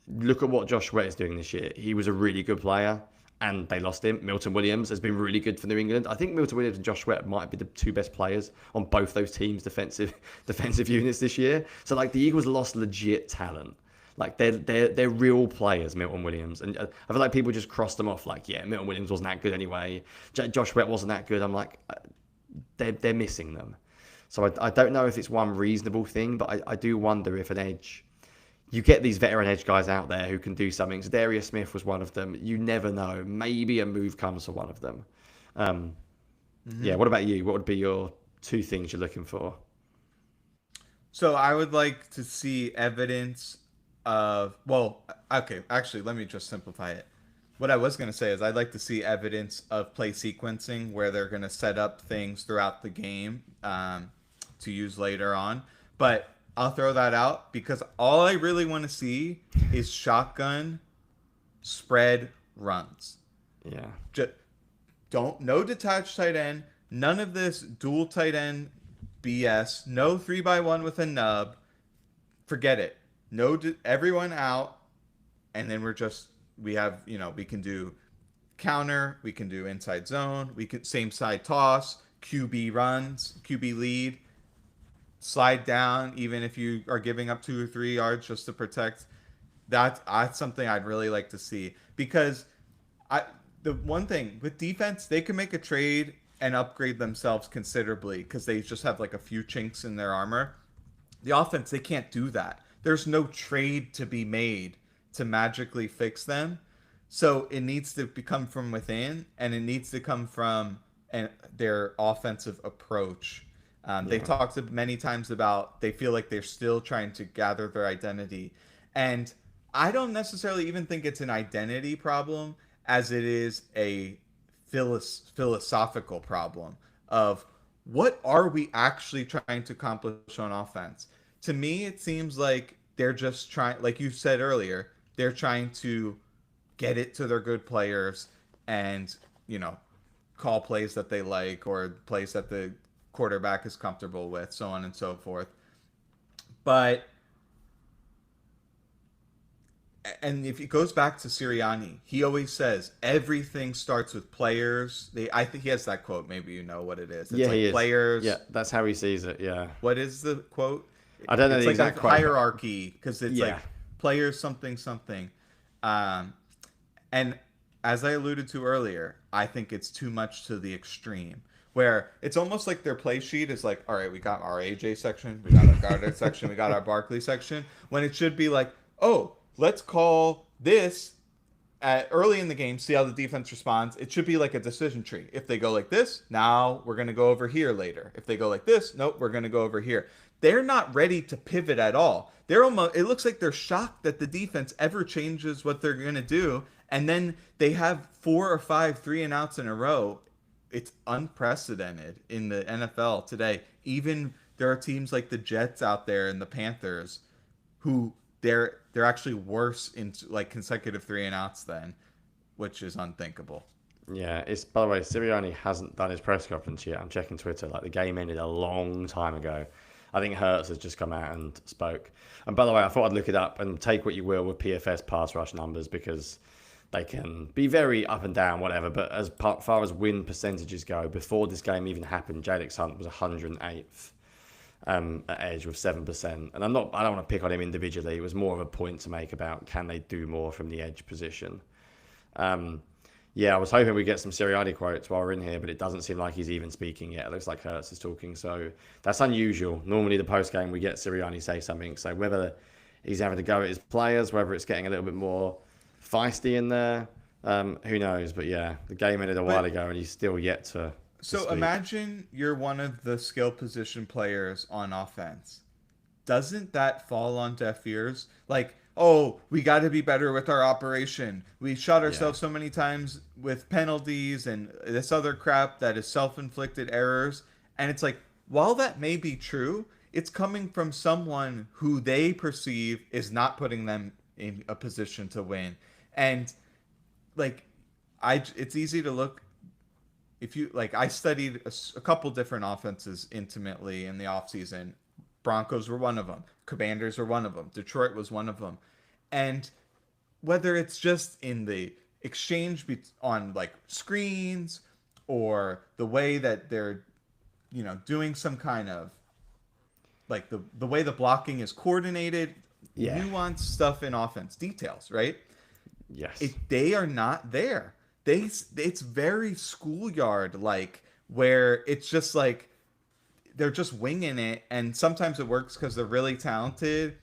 Look at what Josh Sweat is doing this year. He was a really good player, and they lost him. Milton Williams has been really good for New England. I think Milton Williams and Josh Sweat might be the two best players on both those teams' defensive units this year. So like the Eagles lost legit talent. Like they're real players, Milton Williams, and I feel like people just crossed them off. Like yeah, Milton Williams wasn't that good anyway. Josh Sweat wasn't that good. I'm like, they're missing them. So I don't know if it's one reasonable thing, but I do wonder if an edge you get these veteran edge guys out there who can do something. Darius Smith was one of them. You never know. Maybe a move comes for one of them. Yeah, what about you? What would be your two things you're looking for? So I would like to see evidence of, well, okay, actually, let me just simplify it. What I was going to say is I'd like to see evidence of play sequencing where they're going to set up things throughout the game to use later on. But I'll throw that out because all I really want to see is shotgun spread runs. Yeah. Just no detached tight end, none of this dual tight end BS, no 3x1 with a nub. Forget it. No, everyone out, and then we have, we can do counter, we can do inside zone, we can same side toss, QB runs, QB lead, slide down even if you are giving up 2 or 3 yards just to protect That's something I'd really like to see because I the one thing with defense, they can make a trade and upgrade themselves considerably because they just have like a few chinks in their armor. The offense, they can't do that. There's no trade to be made to magically fix them. So it needs to come from within, and it needs to come from their offensive approach. They Yeah. talked many times about they feel like they're still trying to gather their identity. And I don't necessarily even think it's an identity problem as it is a philosophical problem of what are we actually trying to accomplish on offense. To me, it seems like they're just trying, like you said earlier, they're trying to get it to their good players and, call plays that they like or plays that the quarterback is comfortable with, so on and so forth. But and if it goes back to Sirianni, he always says everything starts with players. I think he has that quote. Maybe you know what it is. It's Yeah, he like is. Yeah, players. that's how he sees it. Yeah. What is the quote? I don't know It's the like a exact quote, but hierarchy because it's yeah. like players something something. Um, and as I alluded to earlier, I think it's too much to the extreme. Where it's almost like their play sheet is like, all right, we got our AJ section, we got our Goddard section, we got our Barkley section. When it should be like, oh, let's call this early in the game, see how the defense responds. It should be like a decision tree. If they go like this, now we're going to go over here later. If they go like this, nope, we're going to go over here. They're not ready to pivot at all. They're almost. It looks like they're shocked that the defense ever changes what they're going to do, and then they have 4 or 5 three and outs in a row. It's unprecedented in the NFL today. Even there are teams like the Jets out there and the Panthers who they're actually worse in like consecutive three and outs then, which is unthinkable. Yeah, it's by the way, Sirianni hasn't done his press conference yet. I'm checking Twitter. Like the game ended a long time ago. I think Hertz has just come out and spoke. And by the way, I thought I'd look it up and take what you will with PFS pass rush numbers because they can be very up and down, whatever. But as far as win percentages go, before this game even happened, Jadix Hunt was 108th at edge with 7%. And I don't want to pick on him individually. It was more of a point to make about can they do more from the edge position. Yeah, I was hoping we'd get some Sirianni quotes while we're in here, but it doesn't seem like he's even speaking yet. It looks like Hertz is talking, so that's unusual. Normally, the post game we get Sirianni say something. So whether he's having to go at his players, whether it's getting a little bit more feisty in there, who knows? But yeah, the game ended a while ago, and he's still yet to So speak. imagine you're one of the skill position players on offense. Doesn't that fall on deaf ears? Like, oh, we got to be better with our operation. We shot Yeah, ourselves so many times with penalties and this other crap that is self-inflicted errors. And it's like, while that may be true, it's coming from someone who they perceive is not putting them in a position to win. And like, it's easy to look if you like. I studied a couple different offenses intimately in the offseason. Broncos were one of them. Commanders were one of them. Detroit was one of them. And whether it's just in the exchange on like screens or the way that they're, doing some kind of like the way the blocking is coordinated, yeah, nuanced stuff in offense, details, right? yes, They are not there. It's very schoolyard like where it's just like they're just winging it, and sometimes it works because they're really talented,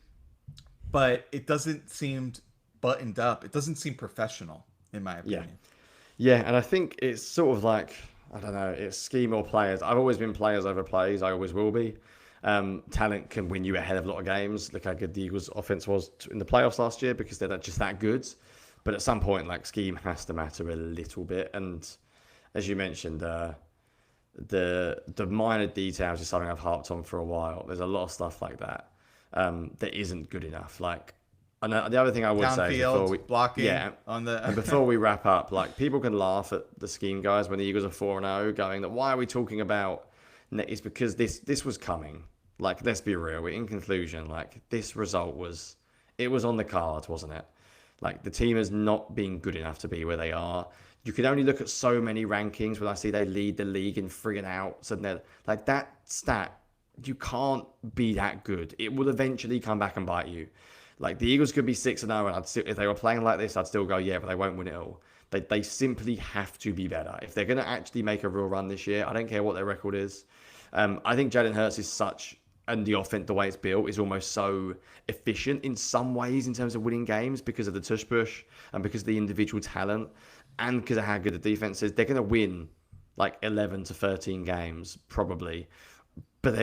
but it doesn't seem buttoned up. It doesn't seem professional, in my yeah, opinion. yeah. And I think it's sort of like I don't know, it's scheme or players. I've always been players over plays. I always will be. Talent can win you ahead of a lot of games. Look how good the Eagles' offense was in the playoffs last year because they're just that good. But at some point, like scheme has to matter a little bit. And as you mentioned, the minor details is something I've harped on for a while. There's a lot of stuff like that that isn't good enough. Like, and the other thing I would say is before we, Downfield blocking yeah, on and the. before we wrap up, like people can laugh at the scheme guys when the Eagles are 4-0, going that why are we talking about? It's because this was coming. Like, let's be real. In conclusion, like this result was it was on the cards, wasn't it? Like the team has not been good enough to be where they are. You can only look at so many rankings when I see they lead the league in free and outs, and they're like that stat. You can't be that good. It will eventually come back and bite you. Like the Eagles could be 6-0, and if they were playing like this, I'd still go, yeah, but they won't win it all. They simply have to be better if they're going to actually make a real run this year. I don't care what their record is. I think Jalen Hurts is such, and the offense, the way it's built, is almost so efficient in some ways in terms of winning games because of the tush push and because of the individual talent and because of how good the defense is. They're going to win like 11 to 13 games probably. But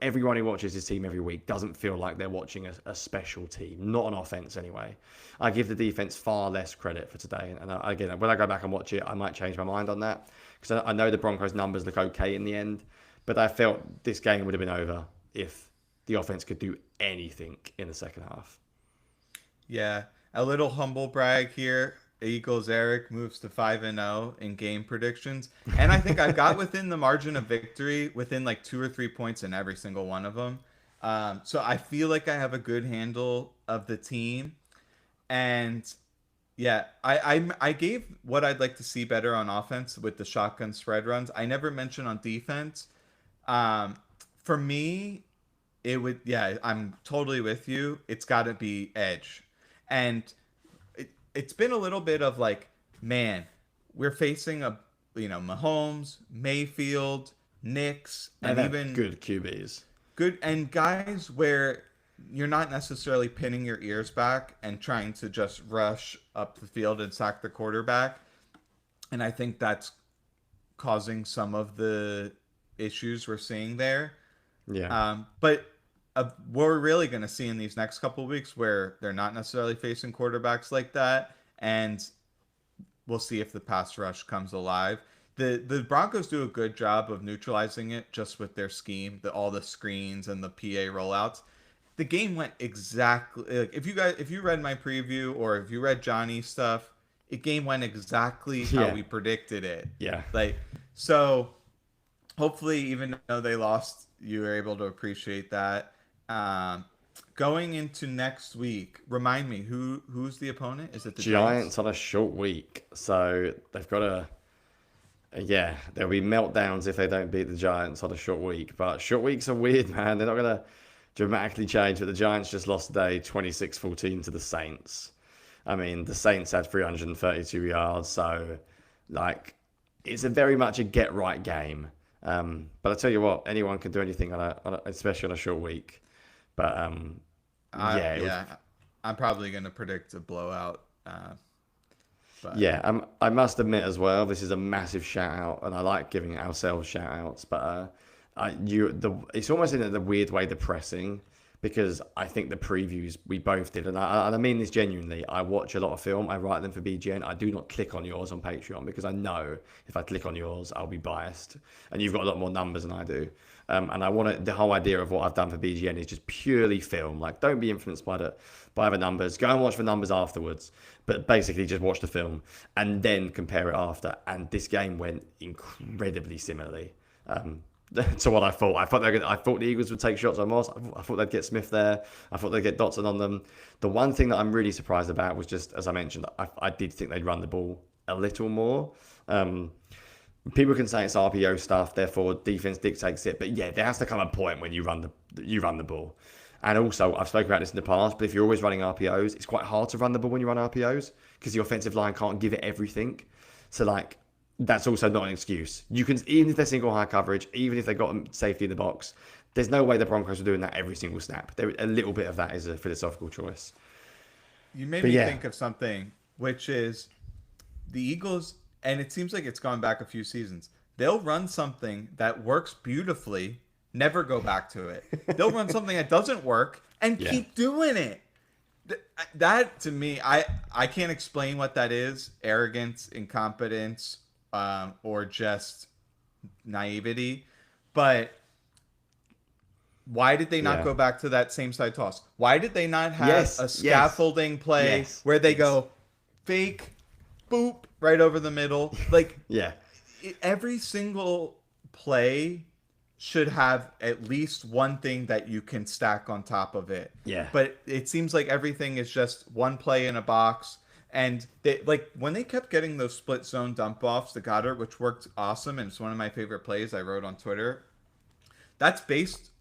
everyone who watches his team every week doesn't feel like they're watching a special team, not on offense anyway. I give the defense far less credit for today, and again, when I go back and watch it, I might change my mind on that because I know the Broncos' numbers look okay in the end, but I felt this game would have been over if the offense could do anything in the second half. Yeah, a little humble brag here. Eagles Eric moves to 5-0 in game predictions, and I think I got within the margin of victory within like 2 or 3 points in every single one of them. So I feel like I have a good handle of the team, and yeah, I gave what I'd like to see better on offense with the shotgun spread runs. I never mentioned on defense. Um, for me, it would, yeah, I'm totally with you. It's got to be edge, and it's been a little bit of like, man, we're facing a, Mahomes, Mayfield, Knicks, And and they're even good QBs. good and guys where you're not necessarily pinning your ears back and trying to just rush up the field and sack the quarterback. And I think that's causing some of the issues we're seeing there. Yeah. But what we're really going to see in these next couple of weeks where they're not necessarily facing quarterbacks like that, and we'll see if the pass rush comes alive. The Broncos do a good job of neutralizing it just with their scheme, all the screens and the PA rollouts. The game went exactly like if you read my preview or if you read Johnny's stuff, it game went exactly how Yeah. we predicted it. Yeah. Like so hopefully even though they lost, you were able to appreciate that. Um, Going into next week, remind me who's the opponent? Is it the Giants? Giants on a short week, so they've got to. Yeah, there'll be meltdowns if they don't beat the Giants on a short week. But short weeks are weird, man. They're not going to dramatically change. But the Giants just lost today 26-14 to the Saints. I mean, the Saints had 332 yards, so like it's a very much a get right game. But I tell you what, anyone can do anything especially on a short week. But yeah, Yeah, I'm probably going to predict a blowout. But yeah, I must admit as well, this is a massive shout out, and I like giving ourselves shout outs. But it's almost in a weird way depressing because I think the previews we both did, and I mean this genuinely. I watch a lot of film. I write them for BGN. I do not click on yours on Patreon because I know if I click on yours, I'll be biased, and you've got a lot more numbers than I do. And I want to, the whole idea of what I've done for BGN is just purely film. Like, don't be influenced by the numbers. Go and watch the numbers afterwards, but basically just watch the film and then compare it after. And this game went incredibly similarly to what I thought. I thought the Eagles would take shots on Moss. I thought they'd get Smith there. I thought they'd get Dotson on them. The one thing that I'm really surprised about was just, as I mentioned, I did think they'd run the ball a little more. People can say it's RPO stuff, therefore defense dictates it. But yeah, there has to come a point when you run the ball. And also, I've spoken about this in the past, but if you're always running RPOs, it's quite hard to run the ball when you run RPOs because the offensive line can't give it everything. So like, that's also not an excuse. You can, even if they're single high coverage, even if they've got safety in the box, there's no way the Broncos are doing that every single snap. A little bit of that is a philosophical choice. you made me think of something, which is the Eagles, and it seems like it's gone back a few seasons. They'll run something that works beautifully, never go back to it. They'll run something that doesn't work and keep doing it. That to me, I can't explain what that is. Arrogance, incompetence, or just naivety. But why did they not go back to that same side toss? Why did they not have a scaffolding play where they go fake, boop, right over the middle? Like, every single play should have at least one thing that you can stack on top of it. Yeah. But it seems like everything is just one play in a box. And they, like, when they kept getting those split zone dump offs to Goddard, which worked awesome, and it's one of my favorite plays I wrote on Twitter. That's based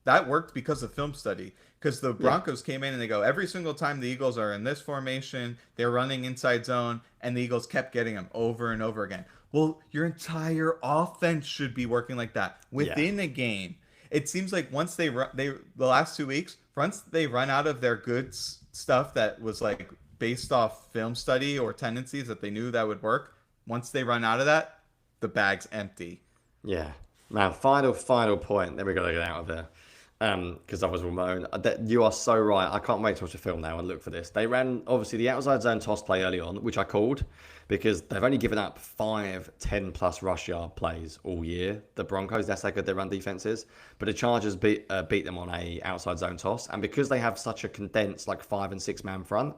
that worked because of film study. Because the Yeah. Broncos came in and they go, every single time the Eagles are in this formation, they're running inside zone, and the Eagles kept getting them over and over again. Well, your entire offense should be working like that Yeah. within a game. It seems like once the last 2 weeks, once they run out of their good stuff that was like based off film study or tendencies that they knew that would work, once they run out of that, the bag's empty. Yeah. Man, final point. Then we got to get out of there. Because otherwise we'll moan. You are so right. I can't wait to watch the film now and look for this. They ran, obviously, the outside zone toss play early on, which I called because they've only given up 5 10+ rush yard plays all year. The Broncos, that's how good their run defense is. But the Chargers beat them on a outside zone toss. And because they have such a condensed, like 5 and 6 man front,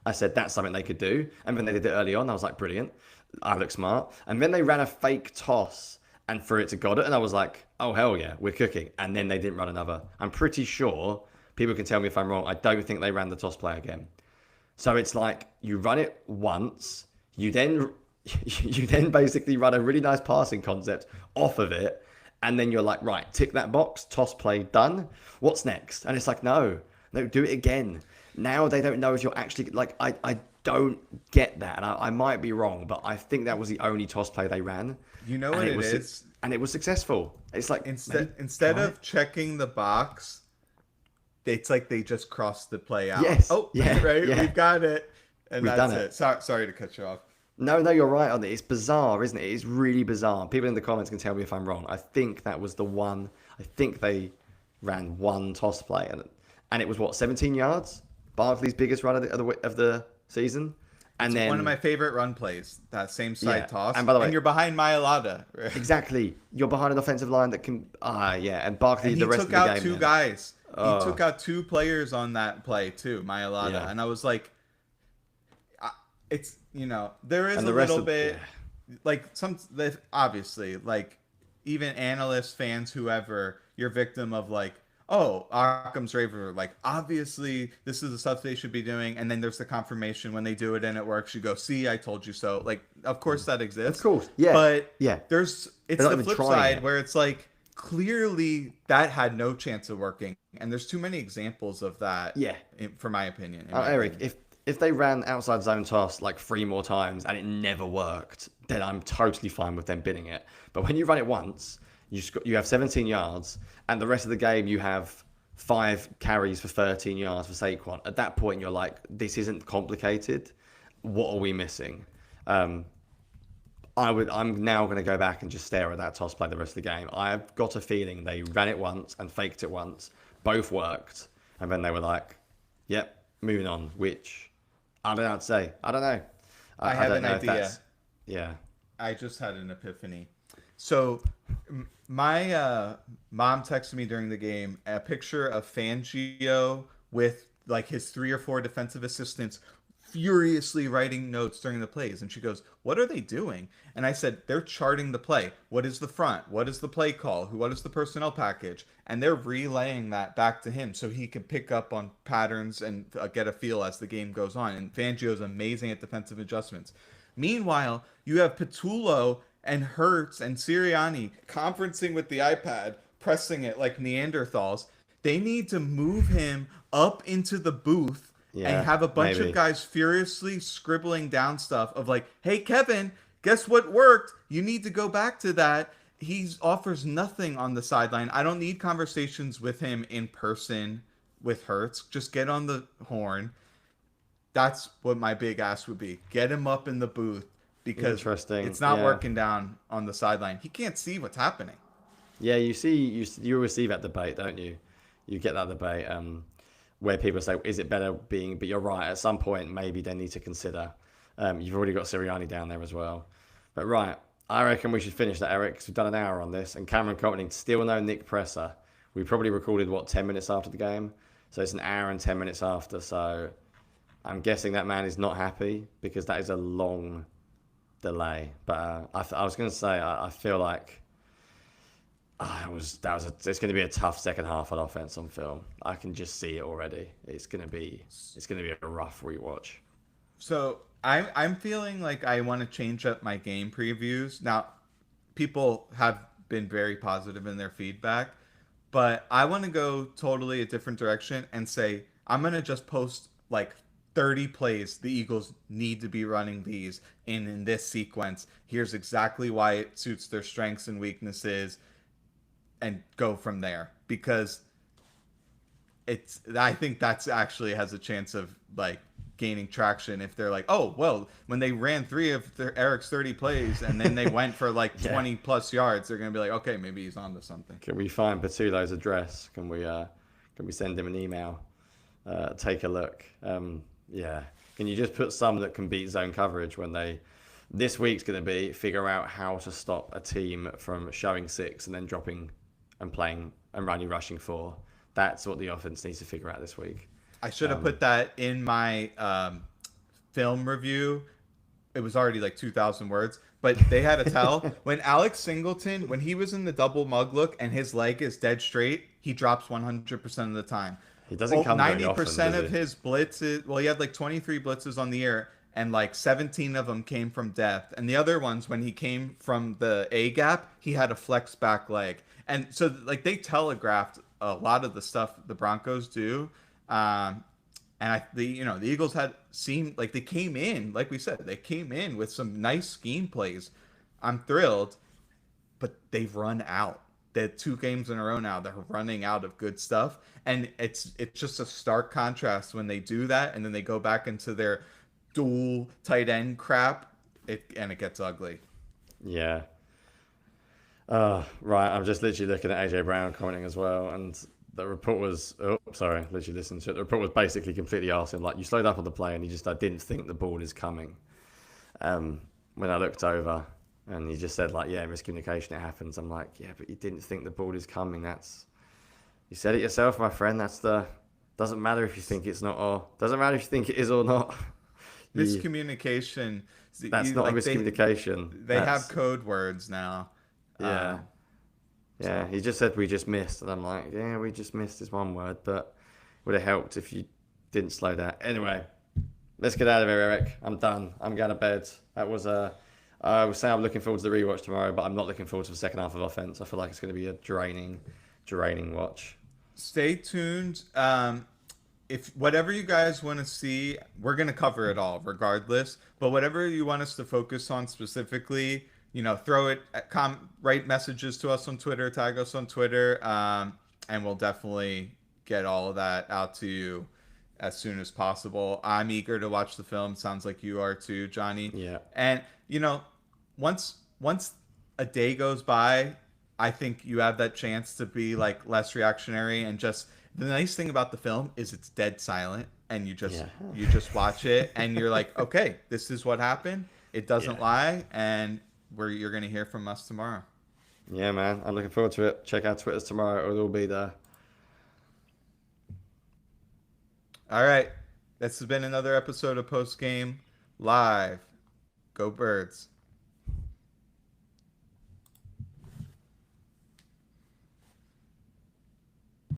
I said that's something they could do. And when they did it early on, I was like, brilliant. I look smart. And then they ran a fake toss and threw it to Goddard, and I was like, oh, hell yeah, we're cooking. And then they didn't run another. I'm pretty sure, people can tell me if I'm wrong, I don't think they ran the toss play again. So it's like, you run it once, you then basically run a really nice passing concept off of it, and then you're like, right, tick that box, toss play, done. What's next? And it's like, no, do it again. Now they don't know if you're actually, like, I don't get that. And I might be wrong, but I think that was the only toss play they ran. You know what it is? And it was successful. It's like instead of checking the box, it's like they just crossed the play out. Yes. Oh, yeah, right. yeah. We've got it, and We've that's done it. Sorry to cut you off. No, you're right on it. It's bizarre, isn't it? It's really bizarre. People in the comments can tell me if I'm wrong. I think that was the one. I think they ran one toss play, and it was what, 17 yards? Barkley's biggest run of the season. And then One of my favorite run plays, that same side toss. And by the way, you're behind Mailata. Exactly. You're behind an offensive line that can. And Barkley, And the rest of the game. He took out two guys. He took out 2 players on that play too, Mailata. Yeah. And I was like, it's, there is And a the rest little of- bit, yeah. like obviously, like even analysts, fans, whoever, you're victim of like, oh, Occam's razor, like obviously this is the stuff they should be doing, and then there's the confirmation when they do it and it works. You go, see, I told you so. Like, of course that exists. Of course, yeah. But Yeah. it's not the even flip trying side it. where it's like clearly that had no chance of working, and there's too many examples of that. Yeah. For my opinion. Eric, if they ran outside zone toss like 3 more times and it never worked, then I'm totally fine with them bidding it. But when you run it once, you have 17 yards, and the rest of the game you have 5 carries for 13 yards for Saquon. At that point, you're like, this isn't complicated. What are we missing? I'm now going to go back and just stare at that toss play the rest of the game. I've got a feeling they ran it once and faked it once. Both worked. And then they were like, yep, moving on. Which, I don't know what to say. I don't know. I have don't an know if idea. that's- Yeah. I just had an epiphany. So, my mom texted me during the game a picture of Fangio with like his 3 or 4 defensive assistants furiously writing notes during the plays. And she goes, "What are they doing?" And I said, "They're charting the play. What is the front? What is the play call? What is the personnel package?" And they're relaying that back to him so he can pick up on patterns and get a feel as the game goes on. And Fangio's amazing at defensive adjustments. Meanwhile, you have Patullo and Hertz and Sirianni conferencing with the iPad, pressing it like Neanderthals. They need to move him up into the booth and have a bunch of guys furiously scribbling down stuff of like, "Hey, Kevin, guess what worked? You need to go back to that." He offers nothing on the sideline. I don't need conversations with him in person with Hertz. Just get on the horn. That's what my big ask would be. Get him up in the booth because it's not working down on the sideline. He can't see what's happening. Yeah, you receive that debate, don't you? You get that debate where people say, is it better being... But you're right, at some point, maybe they need to consider. You've already got Sirianni down there as well. But right, I reckon we should finish that, Eric, because we've done an hour on this. And Cameron commenting, still no Nick Presser. We probably recorded, 10 minutes after the game? So it's an hour and 10 minutes after, so... I'm guessing that man is not happy because that is a long delay. But I was going to say, I feel like it's going to be a tough second half on offense on film. I can just see it already. It's going to be a rough rewatch. So I'm feeling like I want to change up my game previews. Now, people have been very positive in their feedback. But I want to go totally a different direction and say I'm gonna just post like 30 plays the Eagles need to be running these in this sequence. Here's exactly why it suits their strengths and weaknesses, and go from there. Because it's I think that's actually has a chance of like gaining traction if they're like, oh well, when they ran three of Eric's 30 plays and then they went for like Yeah. 20 plus yards, they're gonna be like, okay, maybe he's on to something. Can we find Patulo's address? Can we send him an email? Take a look. Yeah. Can you just put some that can beat zone coverage when they? This week's going to be figure out how to stop a team from showing six and then dropping and playing and running rushing four. That's what the offense needs to figure out this week. I should have Um, put that in my film review. It was already like 2,000 words, but they had to tell when Alex Singleton, when he was in the double mug look and his leg is dead straight, he drops 100% of the time. he doesn't Oh, come very often, 90% does of he? his blitzes, well, he had like 23 blitzes on the year, and like 17 of them came from depth. And the other ones, when he came from the A gap, he had a flex back leg. And so, like, they telegraphed a lot of the stuff the Broncos do. Um, and the Eagles had seemed like they came in, like we said, they came in with some nice scheme plays. I'm thrilled, but they've run out. They're 2 games in a row now. They're running out of good stuff, and it's just a stark contrast when they do that, and then they go back into their dual tight end crap. It gets ugly. Yeah. Right. I'm just literally looking at AJ Brown commenting as well, and the report was. Oh, sorry. Literally listening to it. The report was basically completely asking like, you slowed up on the play, and I didn't think the ball is coming. When I looked over, and he just said like, yeah, miscommunication, it happens. I'm like, yeah, but you didn't think the ball is coming. You said it yourself, my friend. Doesn't matter if you think it's not, or doesn't matter if you think it is or not. You, Miscommunication. that's not a Like miscommunication. they have code words now. Yeah. Um, Yeah, so he just said we just missed, and I'm like, yeah, we just missed is one word, but would have helped if you didn't slow down. Anyway, let's get out of here, Eric. I'm done. I'm going to bed. That was I would say I'm looking forward to the rewatch tomorrow, but I'm not looking forward to the second half of offense. I feel like it's going to be a draining watch. stay tuned. If whatever you guys want to see, we're gonna cover it all regardless. But whatever you want us to focus on specifically, throw it, write messages to us on Twitter, tag us on Twitter, and we'll definitely get all of that out to you as soon as possible. I'm eager to watch the film. Sounds like you are too, Johnny. Yeah, And once a day goes by, I think you have that chance to be like less reactionary and just the nice thing about the film is it's dead silent and you just yeah, you just watch it and you're like, okay, this is what happened. It doesn't yeah, lie, and you're gonna hear from us tomorrow. yeah, man. I'm looking forward to it. Check out Twitter's tomorrow. It'll all be there. All right, this has been another episode of Post Game Live. Go Birds.